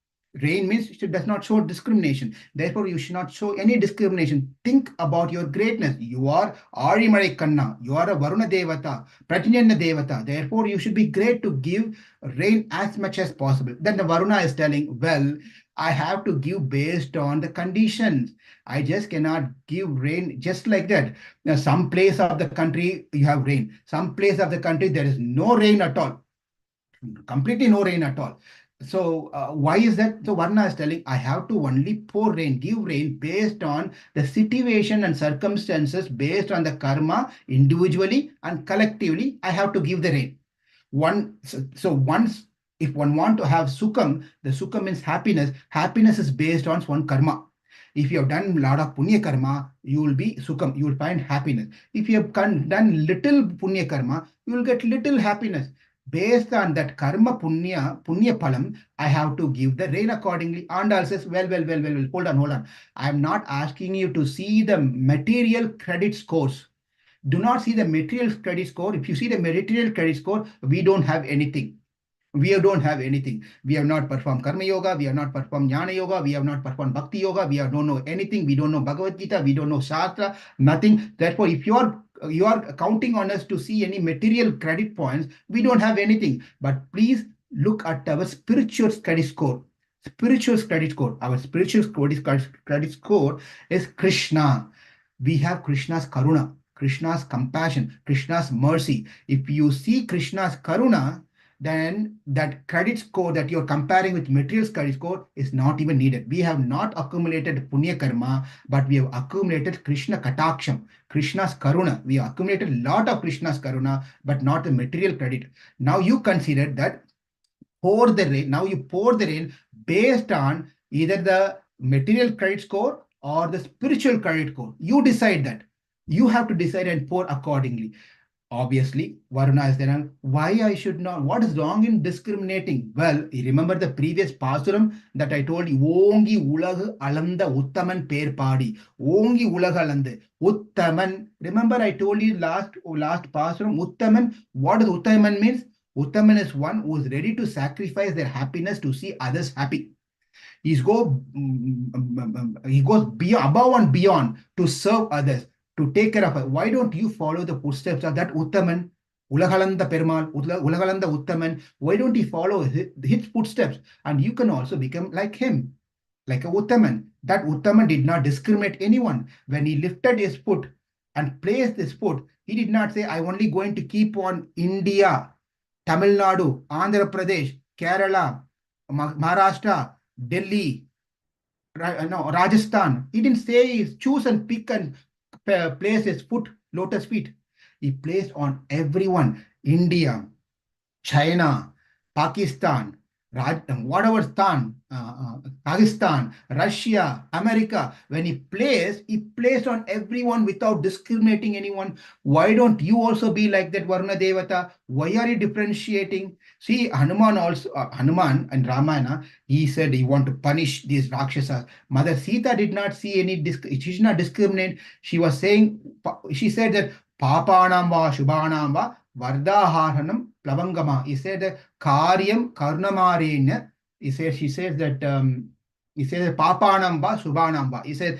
Rain means it does not show discrimination. Therefore, you should not show any discrimination. Think about your greatness. You are Arimare Kanna. You are a Varuna Devata, Pratinyanna Devata. Therefore, you should be great to give rain as much as possible. Then the Varuna is telling, well, I have to give based on the conditions. I just cannot give rain just like that. Now, some place of the country, you have rain. Some place of the country, there is no rain at all. Completely no rain at all. So why is that? So Varna is telling, I have to only pour rain, give rain based on the situation and circumstances, based on the karma individually and collectively. I have to give the rain. So once, if one want to have sukham, the sukham means happiness. Happiness is based on one karma. If you have done a lot of punya karma, you will be sukham. You will find happiness. If you have done little punya karma, you will get little happiness. Based on that karma punya palam, I have to give the rain accordingly. Andal says, well, hold on. I am not asking you to see the material credit scores. Do not see the material credit score. If you see the material credit score, we don't have anything. We don't have anything. We have not performed Karma Yoga. We have not performed Jnana Yoga. We have not performed Bhakti Yoga. We don't know anything. We don't know Bhagavad Gita. We don't know Shastra. Nothing. Therefore, if you are counting on us to see any material credit points, we don't have anything. But please look at our spiritual credit score. Spiritual credit score. Our spiritual credit score is Krishna. We have Krishna's Karuna, Krishna's compassion, Krishna's mercy. If you see Krishna's Karuna, then that credit score that you're comparing with material credit score is not even needed. We have not accumulated punya karma, but we have accumulated Krishna kataksham, Krishna's karuna. We have accumulated a lot of Krishna's karuna, but not the material credit. Now you consider that pour the rain. Now you pour the rain based on either the material credit score or the spiritual credit score. You decide that. You have to decide and pour accordingly. Obviously, Varuna is there. Why I should not? What is wrong in discriminating? Well, you remember the previous Pasuram that I told you. Ongi ulagu alanda uttaman per padi. Ongi ulagu alanda uttaman. Remember I told you last Pasuram. Uttaman. What does uttaman means? Uttaman is one who is ready to sacrifice their happiness to see others happy. He goes beyond, above and beyond to serve others, to take care of it. Why don't you follow the footsteps of that Uttaman, Ulagalanda Perumal, Ulagalanda Uttaman? Why don't you follow his footsteps? And you can also become like him, like a Uttaman. That Uttaman did not discriminate anyone. When he lifted his foot and placed his foot, he did not say, I'm only going to keep on India, Tamil Nadu, Andhra Pradesh, Kerala, Maharashtra, Delhi, no, Rajasthan. He didn't say choose and pick and place his foot, lotus feet. He placed on everyone. India, China, Pakistan, whatever stan, Pakistan, Russia, America. When he placed on everyone without discriminating anyone. Why don't you also be like that, Varuna Devata? Why are you differentiating? See, Hanuman also, Hanuman and Ramayana, he said he want to punish these Rakshasas. Mother Sita did not see any, she did not discriminate. She was saying, she said that Papanam va Shubhanam va Vardaharanam Plavangama. He said Karyam Karnamarena. She says that he says Papanam va Shubhanam va. He said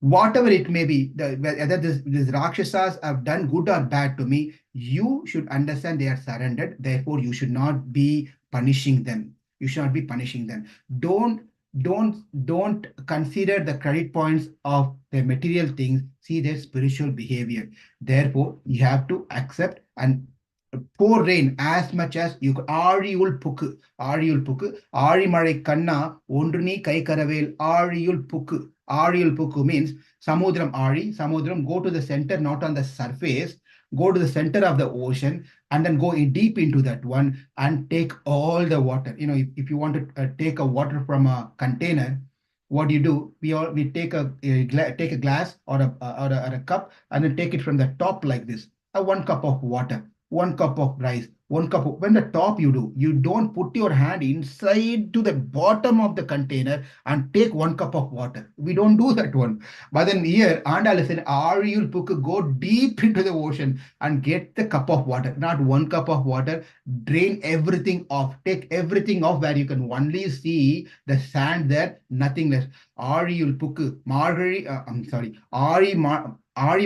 whatever it may be, whether these Rakshasas have done good or bad to me, you should understand they are surrendered. Therefore, you should not be punishing them. You should not be punishing them. Don't consider the credit points of the material things. See their spiritual behavior. Therefore, you have to accept and pour rain as much as you could. Ariyul puku, Ari Mare Kanna, Undruni Kai Karavel, Ariyul puku. Ariyul puku means Samudram Ari, Samudram, go to the center, not on the surface. Go to the center of the ocean and then go deep into that one and take all the water. You know, if you want to take a water from a container, what do you do? We take a glass or a cup and then take it from the top like this. 1 cup of water, 1 cup of rice, 1 cup of, when the top you don't put your hand inside to the bottom of the container and take 1 cup of water. We don't do that one. But then here, Anda listen, you'll go deep into the ocean and get the cup of water, not 1 cup of water, drain everything off, take everything off where you can only see the sand there, nothing less. You'll Margari, I'm sorry, Ari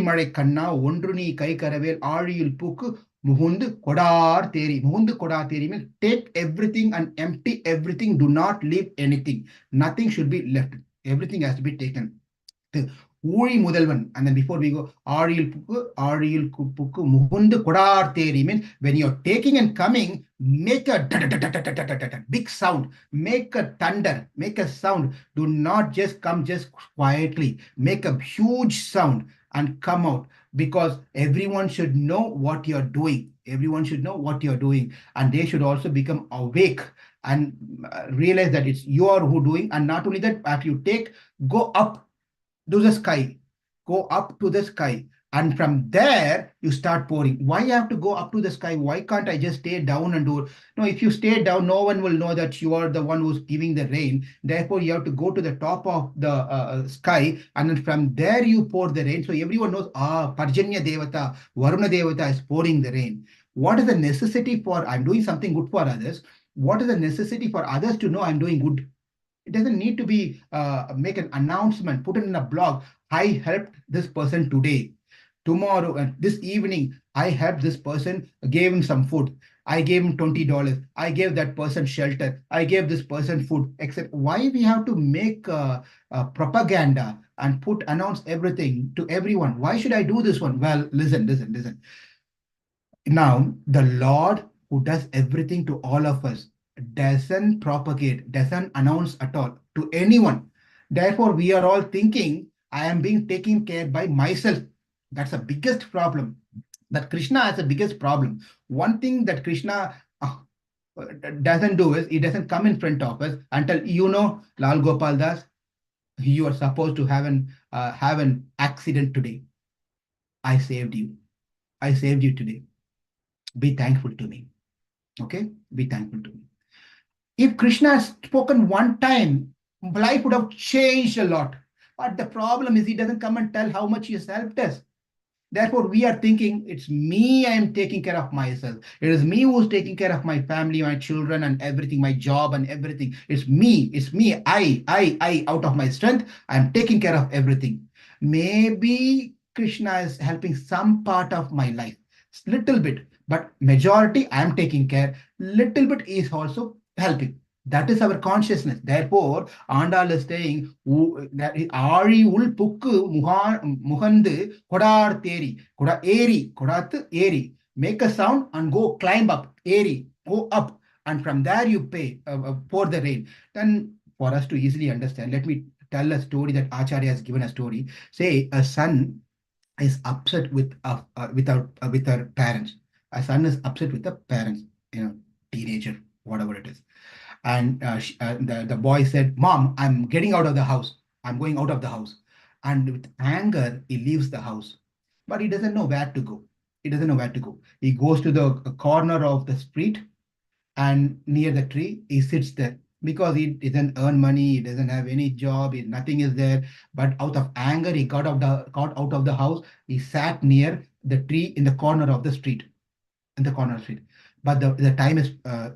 Mare Kanna, Wondruni Kai Karavel, you'll Muhund Kodar Teri. Muhund Kodar Teri means take everything and empty everything. Do not leave anything. Nothing should be left. Everything has to be taken. Uri Mudalvan. And then before we go, Aril Puku, Muhund Kodar Teri means when you're taking and coming, make a big sound, make a thunder, make a sound. Do not just come just quietly. Make a huge sound and come out, because everyone should know what you're doing. Everyone should know what you're doing, and they should also become awake and realize that it's you are who doing. And not only that, after you take, go up to the sky, go up to the sky, and from there you start pouring. Why you have to go up to the sky? Why can't I just stay down and do it? No, if you stay down, no one will know that you are the one who's giving the rain. Therefore, you have to go to the top of the sky, and then from there you pour the rain. So everyone knows, Parjanya Devata, Varuna Devata is pouring the rain. What is the necessity for I'm doing something good for others? What is the necessity for others to know I'm doing good? It doesn't need to be make an announcement, put it in a blog. I helped this person today. Tomorrow and this evening, I helped this person, gave him some food. I gave him $20. I gave that person shelter. I gave this person food. Except why we have to make propaganda and announce everything to everyone? Why should I do this one? Well, listen. Now, the Lord who does everything to all of us, doesn't propagate, doesn't announce at all to anyone. Therefore, we are all thinking, I am being taken care by myself. That's the biggest problem. That Krishna has the biggest problem. One thing that Krishna doesn't do is he doesn't come in front of us until LalGopaldas, you are supposed to have an accident today. I saved you. I saved you today. Be thankful to me. Okay? Be thankful to me. If Krishna has spoken one time, life would have changed a lot. But the problem is he doesn't come and tell how much he has helped us. Therefore, we are thinking it's me, I am taking care of myself. It is me who's taking care of my family, my children, and everything, my job and everything. It's me. I, out of my strength, I am taking care of everything. Maybe Krishna is helping some part of my life, little bit, but majority I am taking care. Little bit is also helping. That is our consciousness. Therefore, Andal is saying, Ari ul pukku muhandu kodar teri, koda eri, kodat eri. Make a sound and go climb up, eri, go up, and from there you pay pour the rain. Then, for us to easily understand, let me tell a story that Acharya has given a story. Say a son is upset with her parents. A son is upset with the parents, teenager, whatever it is. And the boy said, Mom, I'm getting out of the house. I'm going out of the house. And with anger, he leaves the house. But he doesn't know where to go. He doesn't know where to go. He goes to the corner of the street, and near the tree, he sits there because he doesn't earn money, he doesn't have any job, nothing is there. But out of anger, he got out of the house. He sat near the tree in the corner of the street, in the corner of the street. But the time is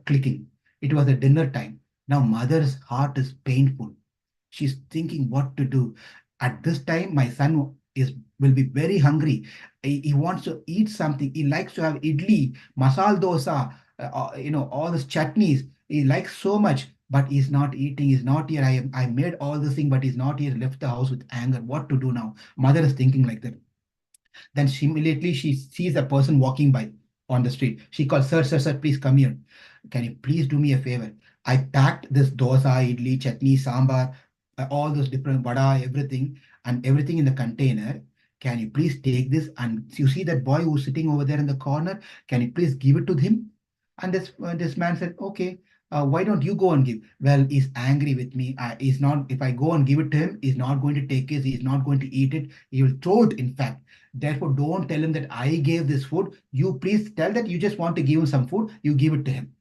clicking. It was a dinner time. Now mother's heart is painful. She's thinking what to do. At this time, my son will be very hungry. He wants to eat something. He likes to have idli, masal dosa, all these chutneys. He likes so much, but he's not eating. He's not here. I made all this thing, but he's not here. Left the house with anger. What to do now? Mother is thinking like that. Then immediately she sees a person walking by on the street. She calls, sir, please come here. Can you please do me a favor? I packed this dosa, idli, chutney, sambar, all those different vada, everything in the container. Can you please take this? And you see that boy who's sitting over there in the corner? Can you please give it to him? And this man said, okay. Why don't you go and give? Well, he's angry with me. He's not. If I go and give it to him, he's not going to take it. He's not going to eat it. He will throw it. In fact, therefore, don't tell him that I gave this food. You please tell that you just want to give him some food. You give it to him.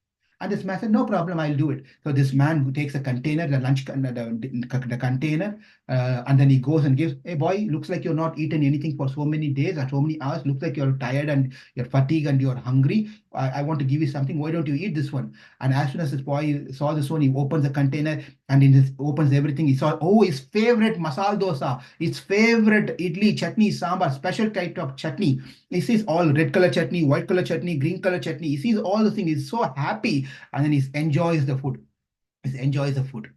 And this man said, no problem, I'll do it. So this man who takes a container, the container, and then he goes and gives, hey boy, looks like you're not eaten anything for so many days or so many hours. Looks like you're tired and you're fatigued and you're hungry. I want to give you something. Why don't you eat this one? And as soon as this boy saw this one, he opens the container and opens everything. He saw, oh, his favorite masala dosa, his favorite idli, chutney, sambar, special type of chutney. He sees all red color chutney, white color chutney, green color chutney. He sees all the things. He's so happy. And then he enjoys the food. He enjoys the food.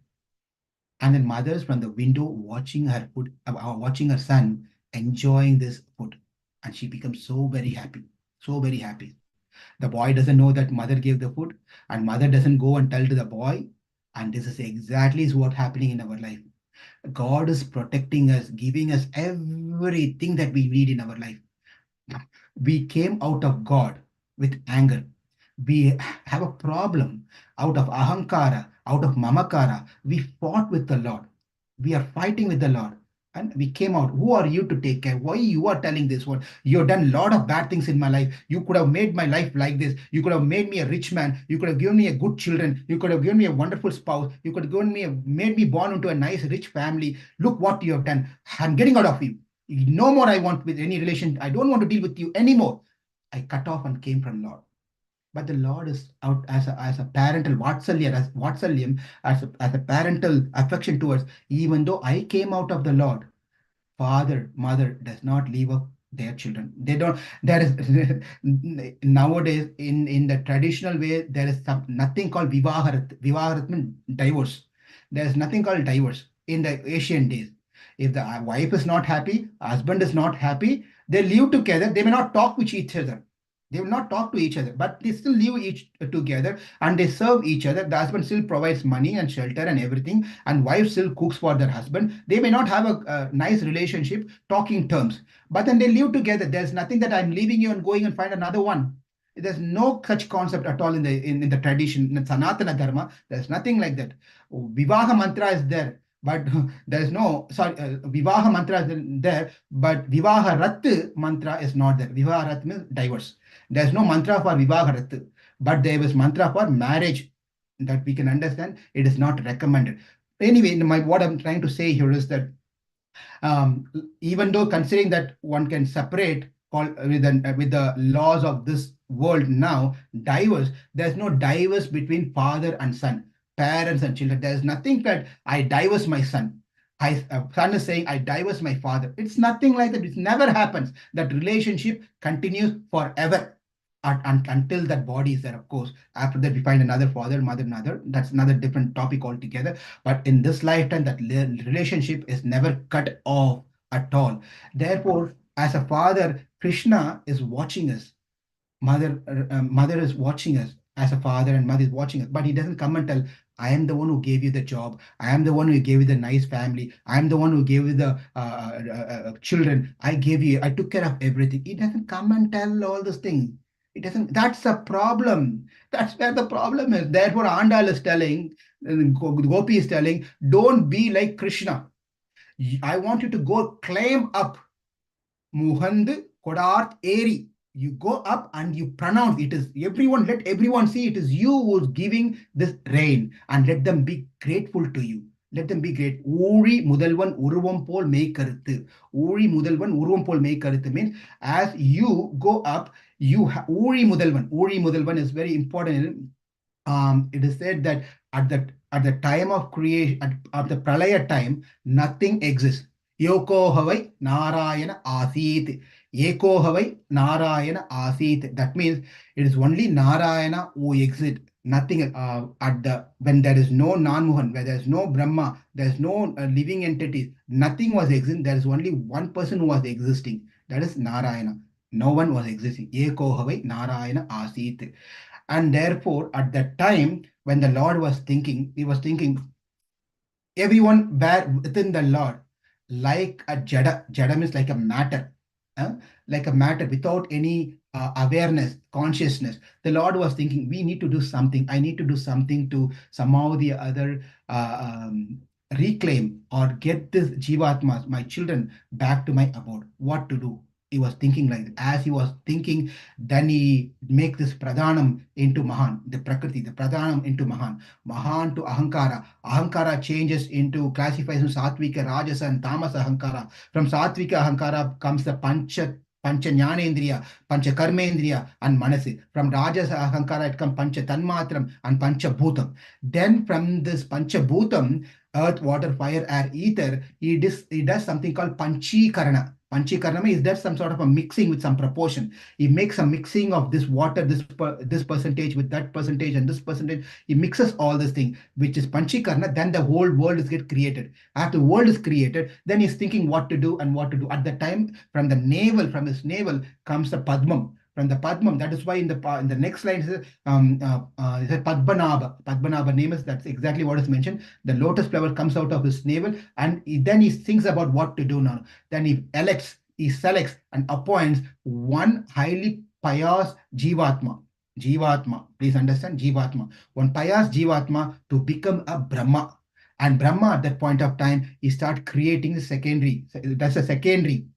And then mothers from the window watching her food, watching her son enjoying this food. And she becomes so very happy. So very happy. The boy doesn't know that mother gave the food, and mother doesn't go and tell to the boy. And this is exactly what's happening in our life. God is protecting us, giving us everything that we need in our life. We came out of God with anger. We have a problem out of ahankara, out of mamakara. We fought with the Lord. We are fighting with the Lord. And we came out. Who are you to take care? Why you are telling this one? You have done a lot of bad things in my life. You could have made my life like this. You could have made me a rich man. You could have given me a good children. You could have given me a wonderful spouse. You could have made me born into a nice rich family. Look what you have done. I'm getting out of you. No more I want with any relation. I don't want to deal with you anymore. I cut off and came from Lord. But the Lord is out as a parental vatsalyam, as a parental affection towards. Even though I came out of the Lord, father, mother does not leave up their children. They don't. There is nowadays in the traditional way there is nothing called vivaharat. Vivaharat means divorce. There is nothing called divorce in the Asian days. If the wife is not happy, husband is not happy, they live together. They may not talk with each other. They will not talk to each other, but they still live each together and they serve each other. The husband still provides money and shelter and everything, and wife still cooks for their husband. They may not have a nice relationship, talking terms, but then they live together. There's nothing that I'm leaving you and going and find another one. There's no such concept at all in the tradition, in Sanatana Dharma. There's nothing like that. Vivaha mantra is there, but there is no, sorry, Vivaha mantra is there, but Vivaha Rat mantra is not there. Vivaha Rat means divorce. There's no mantra for Vivaha Rat, but there is mantra for marriage that we can understand. It is not recommended. Anyway, what I'm trying to say here is that um, even though considering that one can separate with the laws of this world now, diverse, there's no diverse between father and son, parents and children. There's nothing that I divorce my son. Son is saying I divorce my father. It's nothing like that. It never happens. That relationship continues forever until that body is there, of course. After that, we find another father, mother, another. That's another different topic altogether. But in this lifetime, that relationship is never cut off at all. Therefore, as a father, Krishna is watching us. Mother is watching us as a father, and mother is watching us. But he doesn't come and tell, I am the one who gave you the job. I am the one who gave you the nice family. I am the one who gave you the children. I took care of everything. He doesn't come and tell all these things. It doesn't. That's a problem. That's where the problem is. Therefore, Andal is telling, Gopi is telling, don't be like Krishna. I want you to go climb up. Muhand Kodart Eri. You go up and you pronounce it is everyone, let everyone see it is you who's giving this rain, and let them be grateful to you. Let them be great. Uri Mudalvan Uruvam Pol May Karuthu. Uri Mudalvan Uruvam Pol May Karuthu means as you go up, Uri Mudalvan. Uri Mudalvan is very important. It is said that at the time of creation, at the Pralaya time, nothing exists. Yoko Havai Narayana Asit. Eko Havai Narayana Asit. That means it is only Narayana who exists. Nothing when there is no non-Mohan, where there is no Brahma, there is no living entities, nothing was existing. There is only one person who was existing. That is Narayana. No one was existing. Eko Havai Narayana Asit. And therefore, at that time, when the Lord was thinking, he was thinking, everyone within the Lord, like a jada. Jada means like a matter, like a matter without any awareness, consciousness. The Lord was thinking, we need to do something. I need to do something to somehow the other reclaim or get this jivatmas, my children, back to my abode. What to do? He was thinking like that. As he was thinking, then he make this pradhanam into Mahan, the Prakriti, the pradhanam into Mahan, Mahan to Ahankara. Ahankara changes into classifies into Satvika, Rajasa, and Tamasa Ahankara. From Satvika Ahankara comes the Pancha Jnanendriya, Pancha Karmendriya, and Manasi. From Rajasa Ahankara, it comes Pancha Tanmatram and Pancha Bhutam. Then from this Pancha Bhutam, earth, water, fire, air, ether, he does something called Panchikarana. Panchikarana is there some sort of a mixing with some proportion. He makes a mixing of this water, this percentage with that percentage and this percentage. He mixes all this thing, which is Panchikarana. Then the whole world is get created. After the world is created, then he's thinking what to do and what to do. At the time, from his navel comes the Padmam. From the Padmam, that is why in the next line it says Padmanabha. Padmanabha name is, that's exactly what is mentioned. The lotus flower comes out of his navel, and then he thinks about what to do now. Then he selects and appoints one highly pious Jivatma. Jivatma, please understand, Jivatma. One pious Jivatma to become a Brahma. And Brahma at that point of time, he start creating the secondary. That's a secondary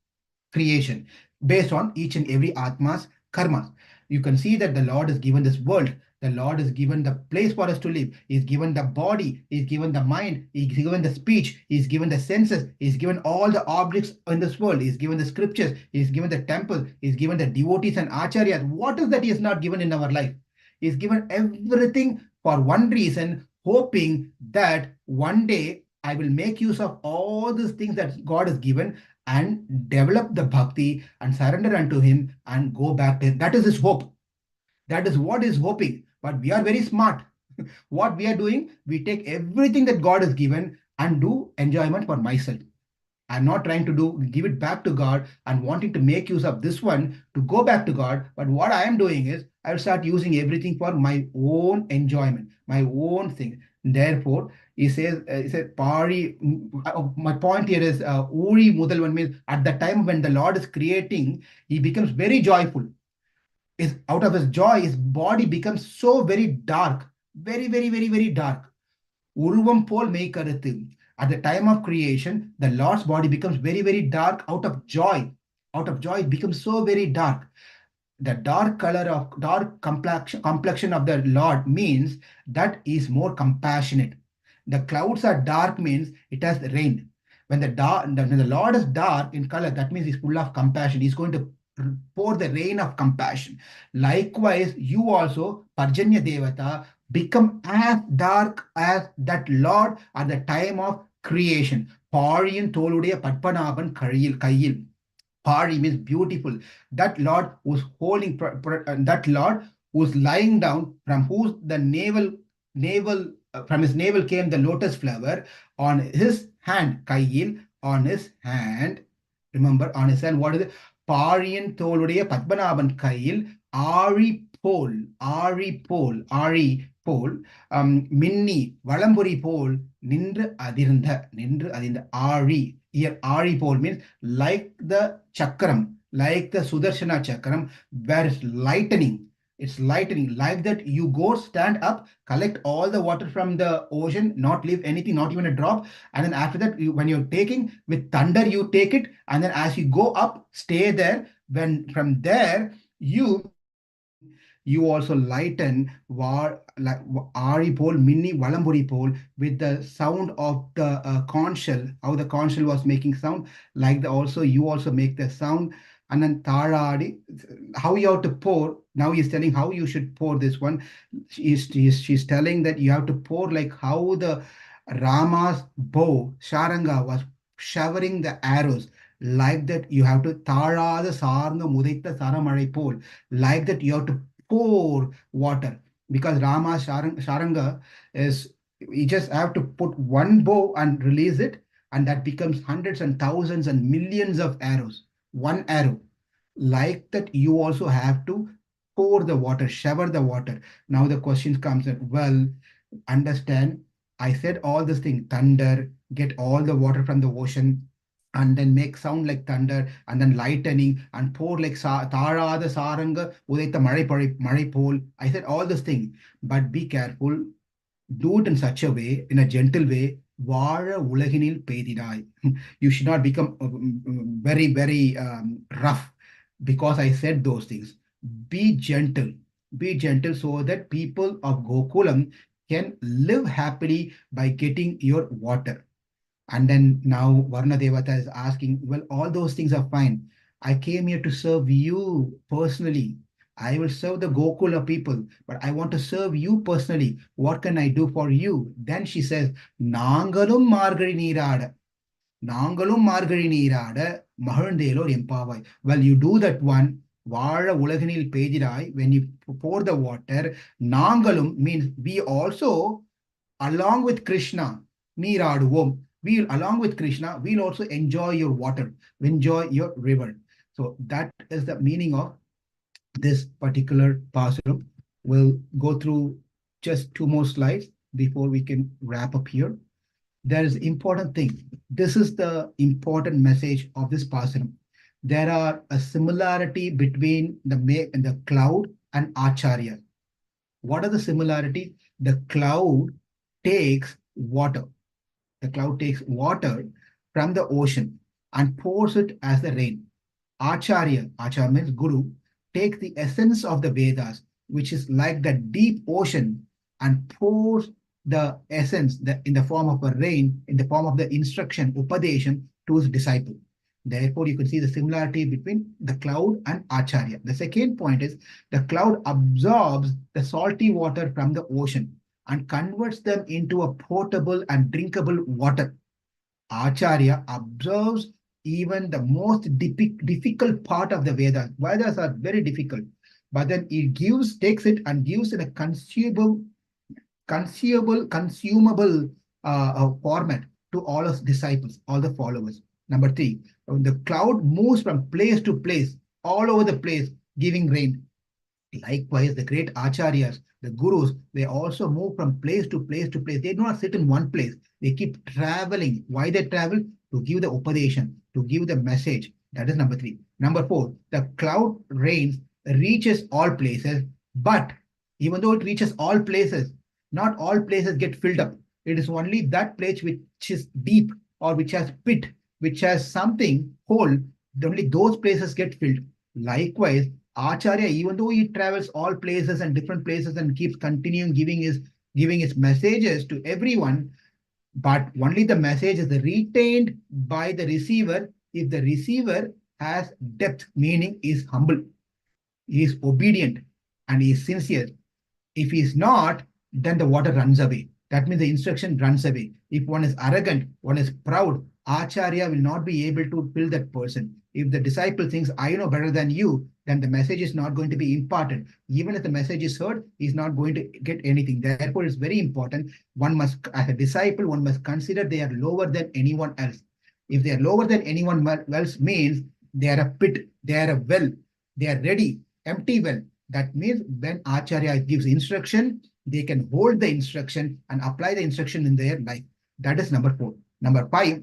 creation based on each and every Atma's karmas. You can see that the Lord has given this world. The Lord has given the place for us to live. He's given the body. He's given the mind. He's given the speech. He's given the senses. He's given all the objects in this world. He's given the scriptures. He's given the temple. He's given the devotees and acharyas. What is that he has not given in our life? He's given everything for one reason, hoping that one day I will make use of all these things that God has given and develop the bhakti and surrender unto him and go back to him. That is his hope. That is what is hoping. But we are very smart. What we are doing, we take everything that God has given and do enjoyment for myself. I'm not trying to give it back to God and wanting to make use of this one to go back to God. But what I am doing is I will start using everything for my own enjoyment, my own thing. Therefore, he says, Pari, my point here is, Uri Mudalvan means at the time when the Lord is creating, he becomes very joyful. Is out of his joy, his body becomes so very dark, very, very, very, very dark. உருவம் போல் மெய்கருத்து. At the time of creation, the Lord's body becomes very, very dark out of joy. Out of joy, it becomes so very dark. The dark color of dark complexion of the Lord means that he is more compassionate. The clouds are dark means it has rain. When the Lord is dark in color, that means he's full of compassion. He's going to pour the rain of compassion. Likewise, you also, Parjanya Devata, become as dark as that Lord at the time of creation. பாழியின் தோளுடைய Padmanabhan கையில். Pari means beautiful. That Lord who's holding, that Lord who's lying down, from whose the from his navel came the lotus flower, on his hand, Kayil, on his hand, remember, on his hand, what is it? Pariyan தோளுடைய Padmanabhan கையில் ஆழி போல் மின்னி வலம்புரி போல் நின்று அதிர்ந்த ஆழி. Here ஆழி போல் means like the chakram, like the Sudarshana chakram, where it's lightening. It's lightening. Like that, you go, stand up, collect all the water from the ocean, not leave anything, not even a drop. And then after that, when you're taking with thunder, you take it. And then as you go up, stay there. When from there, you also lighten like Ari pole, mini Valamburi pole with the sound of the conch shell, how the conch shell was making sound, like you also make the sound. And then Taradi, how you have to pour. Now he's telling how you should pour this one. She's telling that you have to pour like how the Rama's bow, Sharanga, was showering the arrows. Like that, you have to Tarada Sarna Mudita Saramari pole. Like that, you have to pour water, because Rama Sharanga is, you just have to put one bow and release it, and that becomes hundreds and thousands and millions of arrows. One arrow. Like that, you also have to pour the water, shower the water. Now the question comes that, well, understand, I said all this thing, thunder, get all the water from the ocean, and then make sound like thunder, and then lightning, and pour like Tarada Saranga Udaita Mare pole. I said all this thing, but be careful. Do it in such a way, in a gentle way. வாழ உலகினில் பெய்திடாய். You should not become very, very rough, because I said those things. Be gentle. Be gentle so that people of Gokulam can live happily by getting your water. And then now Varna Devata is asking, well, all those things are fine. I came here to serve you personally. I will serve the Gokula people, but I want to serve you personally. What can I do for you? Then she says, Nangalum Margari Nirada. Nangalum Margari Nirada, Mahandelo Empavai. Well, you do that one. Vara Ulaganil Pejirai, when you pour the water, Nangalum means we also, along with Krishna, Niraduvom. We'll, along with Krishna, we'll also enjoy your water, enjoy your river. So that is the meaning of this particular Pasuram. We'll go through just 2 more slides before we can wrap up here. There is important thing. This is the important message of this Pasuram. There are a similarity between the cloud and Acarya. What are the similarity? The cloud takes water. The cloud takes water from the ocean and pours it as the rain. Acharya means Guru, takes the essence of the Vedas, which is like the deep ocean, and pours the essence in the form of a rain, in the form of the instruction, Upadeshan, to his disciple. Therefore, you can see the similarity between the cloud and Acharya. The second point is the cloud absorbs the salty water from the ocean and converts them into a potable and drinkable water. Acharya observes even the most difficult part of the Vedas. Vedas are very difficult, but then he takes it and gives in a consumable format to all his disciples, all the followers. Number 3, the cloud moves from place to place, all over the place, giving rain. Likewise, the great acharyas, the gurus, they also move from place to place to place. They do not sit in one place. They keep traveling. Why they travel? To give the upadeshan, to give the message. That is number 3. Number 4, the cloud rains reaches all places, but even though it reaches all places, not all places get filled up. It is only that place which is deep or which has pit, which has something hole, only those places get filled. Likewise, Acharya, even though he travels all places and different places and keeps continuing giving his messages to everyone, but only the message is retained by the receiver if the receiver has depth, meaning is humble, he is obedient, and he is sincere. If he is not, then the water runs away. That means the instruction runs away. If one is arrogant, one is proud, Acharya will not be able to fill that person. If the disciple thinks, I know better than you, then the message is not going to be imparted. Even if the message is heard, he's not going to get anything. Therefore, it's very important. One must, as a disciple, one must consider they are lower than anyone else. If they are lower than anyone else, means they are a pit, they are a well, they are ready, empty well. That means when Acharya gives instruction, they can hold the instruction and apply the instruction in their life. That is number 4. Number 5,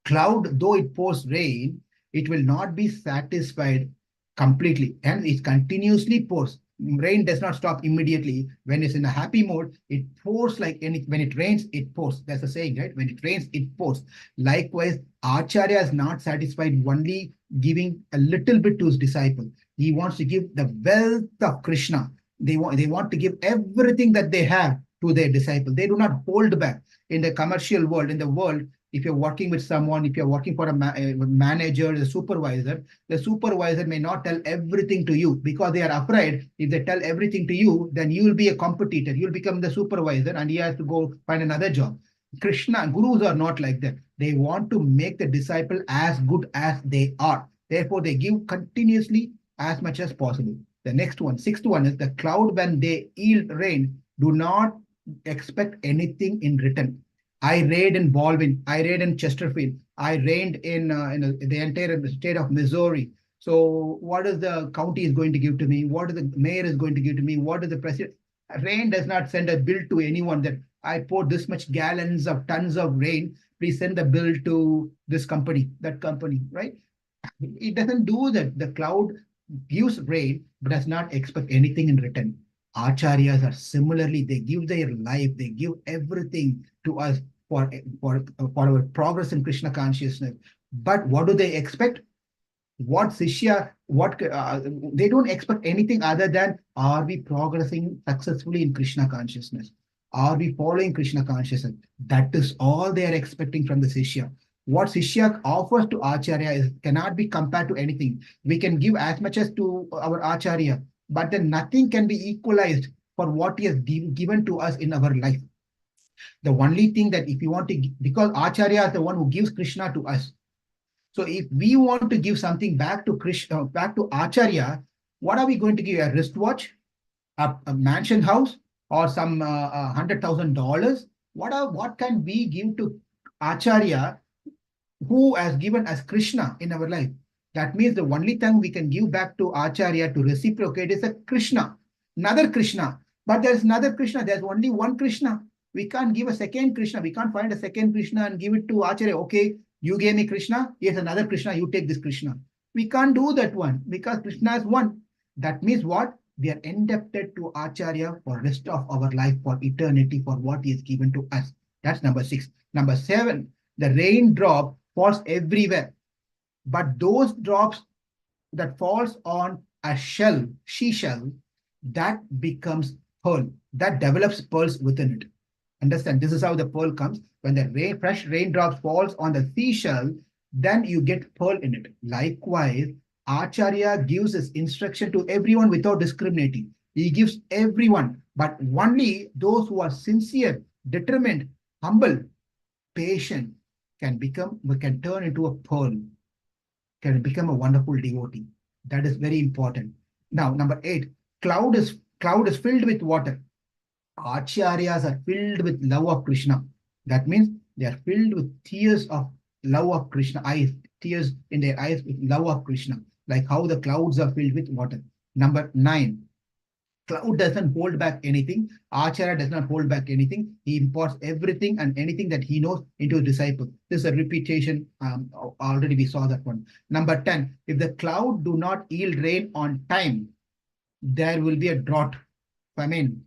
cloud, though it pours rain, it will not be satisfied completely, and it continuously pours. Rain does not stop immediately. When it's in a happy mode, it pours like any. When it rains, it pours. That's the saying, right? When it rains, it pours. Likewise, Acharya is not satisfied only giving a little bit to his disciple. He wants to give the wealth of Krishna. They want to give everything that they have to their disciple. They do not hold back. In the commercial world, in the world, if you're working with someone, if you're working for a manager, a supervisor, the supervisor may not tell everything to you because they are afraid if they tell everything to you, then you will be a competitor. You'll become the supervisor and he has to go find another job. Krishna, gurus are not like that. They want to make the disciple as good as they are. Therefore, they give continuously as much as possible. The next one, 6th one is the cloud when they yield rain, do not expect anything in return. I reigned in Baldwin, I reigned in Chesterfield, I reigned in the entire state of Missouri. So what is the county is going to give to me? What is the mayor is going to give to me? What is the president? Rain does not send a bill to anyone that I poured this much gallons of tons of rain. Please send the bill to this company, that company, right? It doesn't do that. The cloud gives rain, but does not expect anything in return. Acharyas are similarly, they give their life, they give everything to us for our progress in Krishna consciousness. But what do they expect? What Sishya, they don't expect anything other than, are we progressing successfully in Krishna consciousness? Are we following Krishna consciousness? That is all they are expecting from the Sishya. What Sishya offers to Acharya cannot be compared to anything. We can give as much as to our Acharya, but then nothing can be equalized for what he has given to us in our life. The only thing that if you want to, because Acharya is the one who gives Krishna to us. So if we want to give something back to Krishna, back to Acharya, what are we going to give? A wristwatch, a mansion house, or some $100,000? What can we give to Acharya who has given us Krishna in our life? That means the only thing we can give back to Acharya to reciprocate is a Krishna, another Krishna. But there's another Krishna. There's only one Krishna. We can't give a second Krishna. We can't find a second Krishna and give it to Acharya. Okay, you gave me Krishna. Here's another Krishna. You take this Krishna. We can't do that one because Krishna is one. That means what? We are indebted to Acharya for rest of our life, for eternity, for what he has given to us. That's number 6. Number 7, the raindrop falls everywhere. But those drops that falls on a shell, seashell, that becomes pearl. That develops pearls within it. Understand? This is how the pearl comes. When the fresh raindrops falls on the seashell, then you get pearl in it. Likewise, Acharya gives his instruction to everyone without discriminating. He gives everyone, but only those who are sincere, determined, humble, patient can turn into a pearl, can become a wonderful devotee. That is very important. Now, number 8, cloud is filled with water. Acharyas are filled with love of Krishna. That means they are filled with tears of love of Krishna, eyes, tears in their eyes with love of Krishna, like how the clouds are filled with water. Number 9, cloud doesn't hold back anything. Acharya does not hold back anything. He imparts everything and anything that he knows into his disciple. This is a repetition. Already we saw that one. Number 10, if the cloud do not yield rain on time, there will be a drought, famine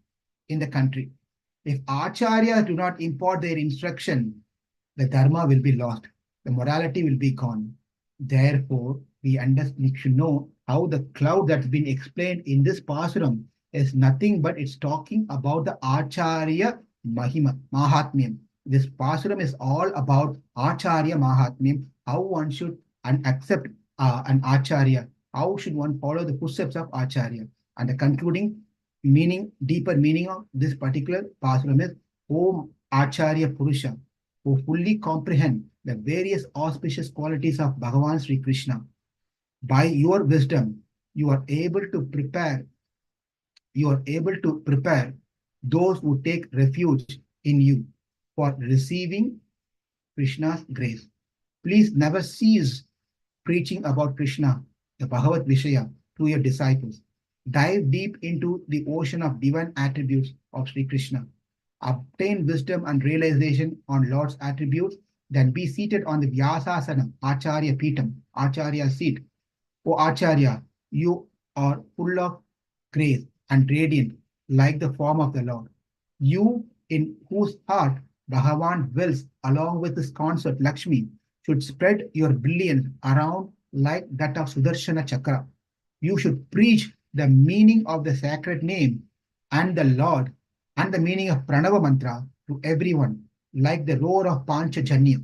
in the country. If acharyas do not impart their instruction, the dharma will be lost. The morality will be gone. Therefore, we should know how the cloud that's been explained in this Pasuram is nothing but it's talking about the Acharya Mahima, Mahatmyam. This Pasuram is all about Acharya Mahatmyam, how one should accept an Acharya, how should one follow the footsteps of Acharya. And the concluding meaning, deeper meaning of this particular Pasuram is, O Acharya Purusha, who fully comprehend the various auspicious qualities of Bhagavan Sri Krishna. By your wisdom, you are able to prepare those who take refuge in you for receiving Krishna's grace. Please never cease preaching about Krishna, the Bhagavat Vishaya, to your disciples. Dive deep into the ocean of divine attributes of Sri Krishna. Obtain wisdom and realization on Lord's attributes, then be seated on the Vyasasana, Acharya Pitam, Acharya seat. O Acharya, you are full of grace and radiant, like the form of the Lord. You, in whose heart Bhagavan dwells along with his consort Lakshmi, should spread your brilliance around like that of Sudarshana Chakra. You should preach the meaning of the sacred name and the Lord and the meaning of Pranava Mantra to everyone, like the roar of Panchajanya.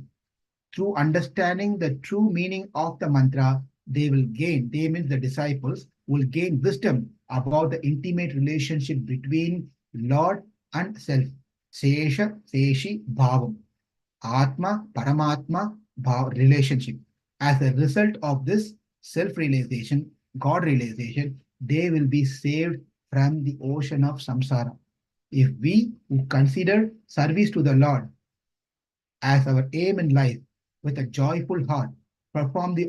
Through understanding the true meaning of the mantra, they means the disciples, will gain wisdom about the intimate relationship between Lord and self. Sesha, Seshi, Bhavam. Atma, Paramatma, Bhav relationship. As a result of this self-realization, God realization, they will be saved from the ocean of samsara. If we who consider service to the Lord as our aim in life with a joyful heart, perform the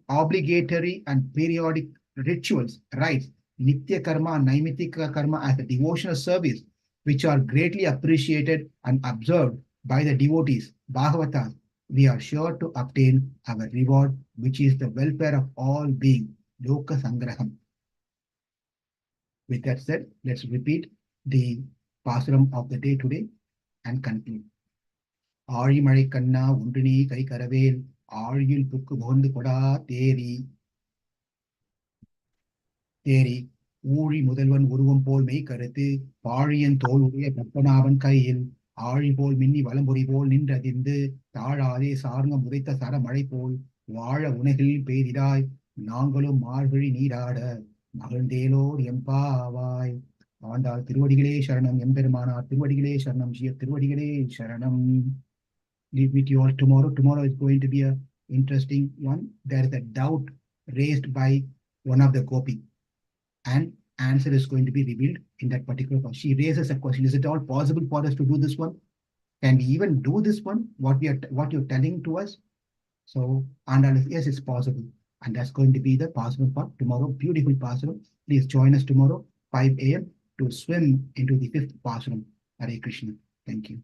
obligatory and periodic rituals, rites, Nitya Karma and Naimittika Karma as a devotional service, which are greatly appreciated and observed by the devotees, Bhagavatas, we are sure to obtain our reward, which is the welfare of all beings, Loka Sangraham. With that said, let's repeat the Pasuram of the day today and conclude. ஆழிமழை கண்ணா ஒன்று நீ கை கரவேல் ஆழியில் book புகழ்ந்து கொடா தேரி தேரி ஊழி முதல்வன் உருவம் போல் மெய் கருத்து பாழியன் தோல் உடைய கற்பனாவன் கையில் ஆழி போல் மின்னி வலம்பொறி போல் நின்றதிர்ந்து தாழாதே சார்ந்த முதைத்த சரமழை போல் வாழ உலகில் பெய்திடாய் நாங்களும் மார்கழி நீராட மகிழ்ந்தேலோர் எம்பாவாய். ஆண்டாள் திருவடிகளே சரணம், எம்பெருமானார் திருவடிகளே சரணம், ஜிய திருவடிகளே சரணம். Meet you all tomorrow. Tomorrow is going to be an interesting one. There is a doubt raised by one of the Gopi, and answer is going to be revealed in that particular question. She raises a question: is it all possible for us to do this one? Can we even do this one? What you're telling to us? So, and yes, it's possible, and that's going to be the Pasuram for tomorrow. Beautiful Pasuram. Please join us tomorrow, 5 a.m. to swim into the 5th Pasuram. Hare Krishna. Thank you.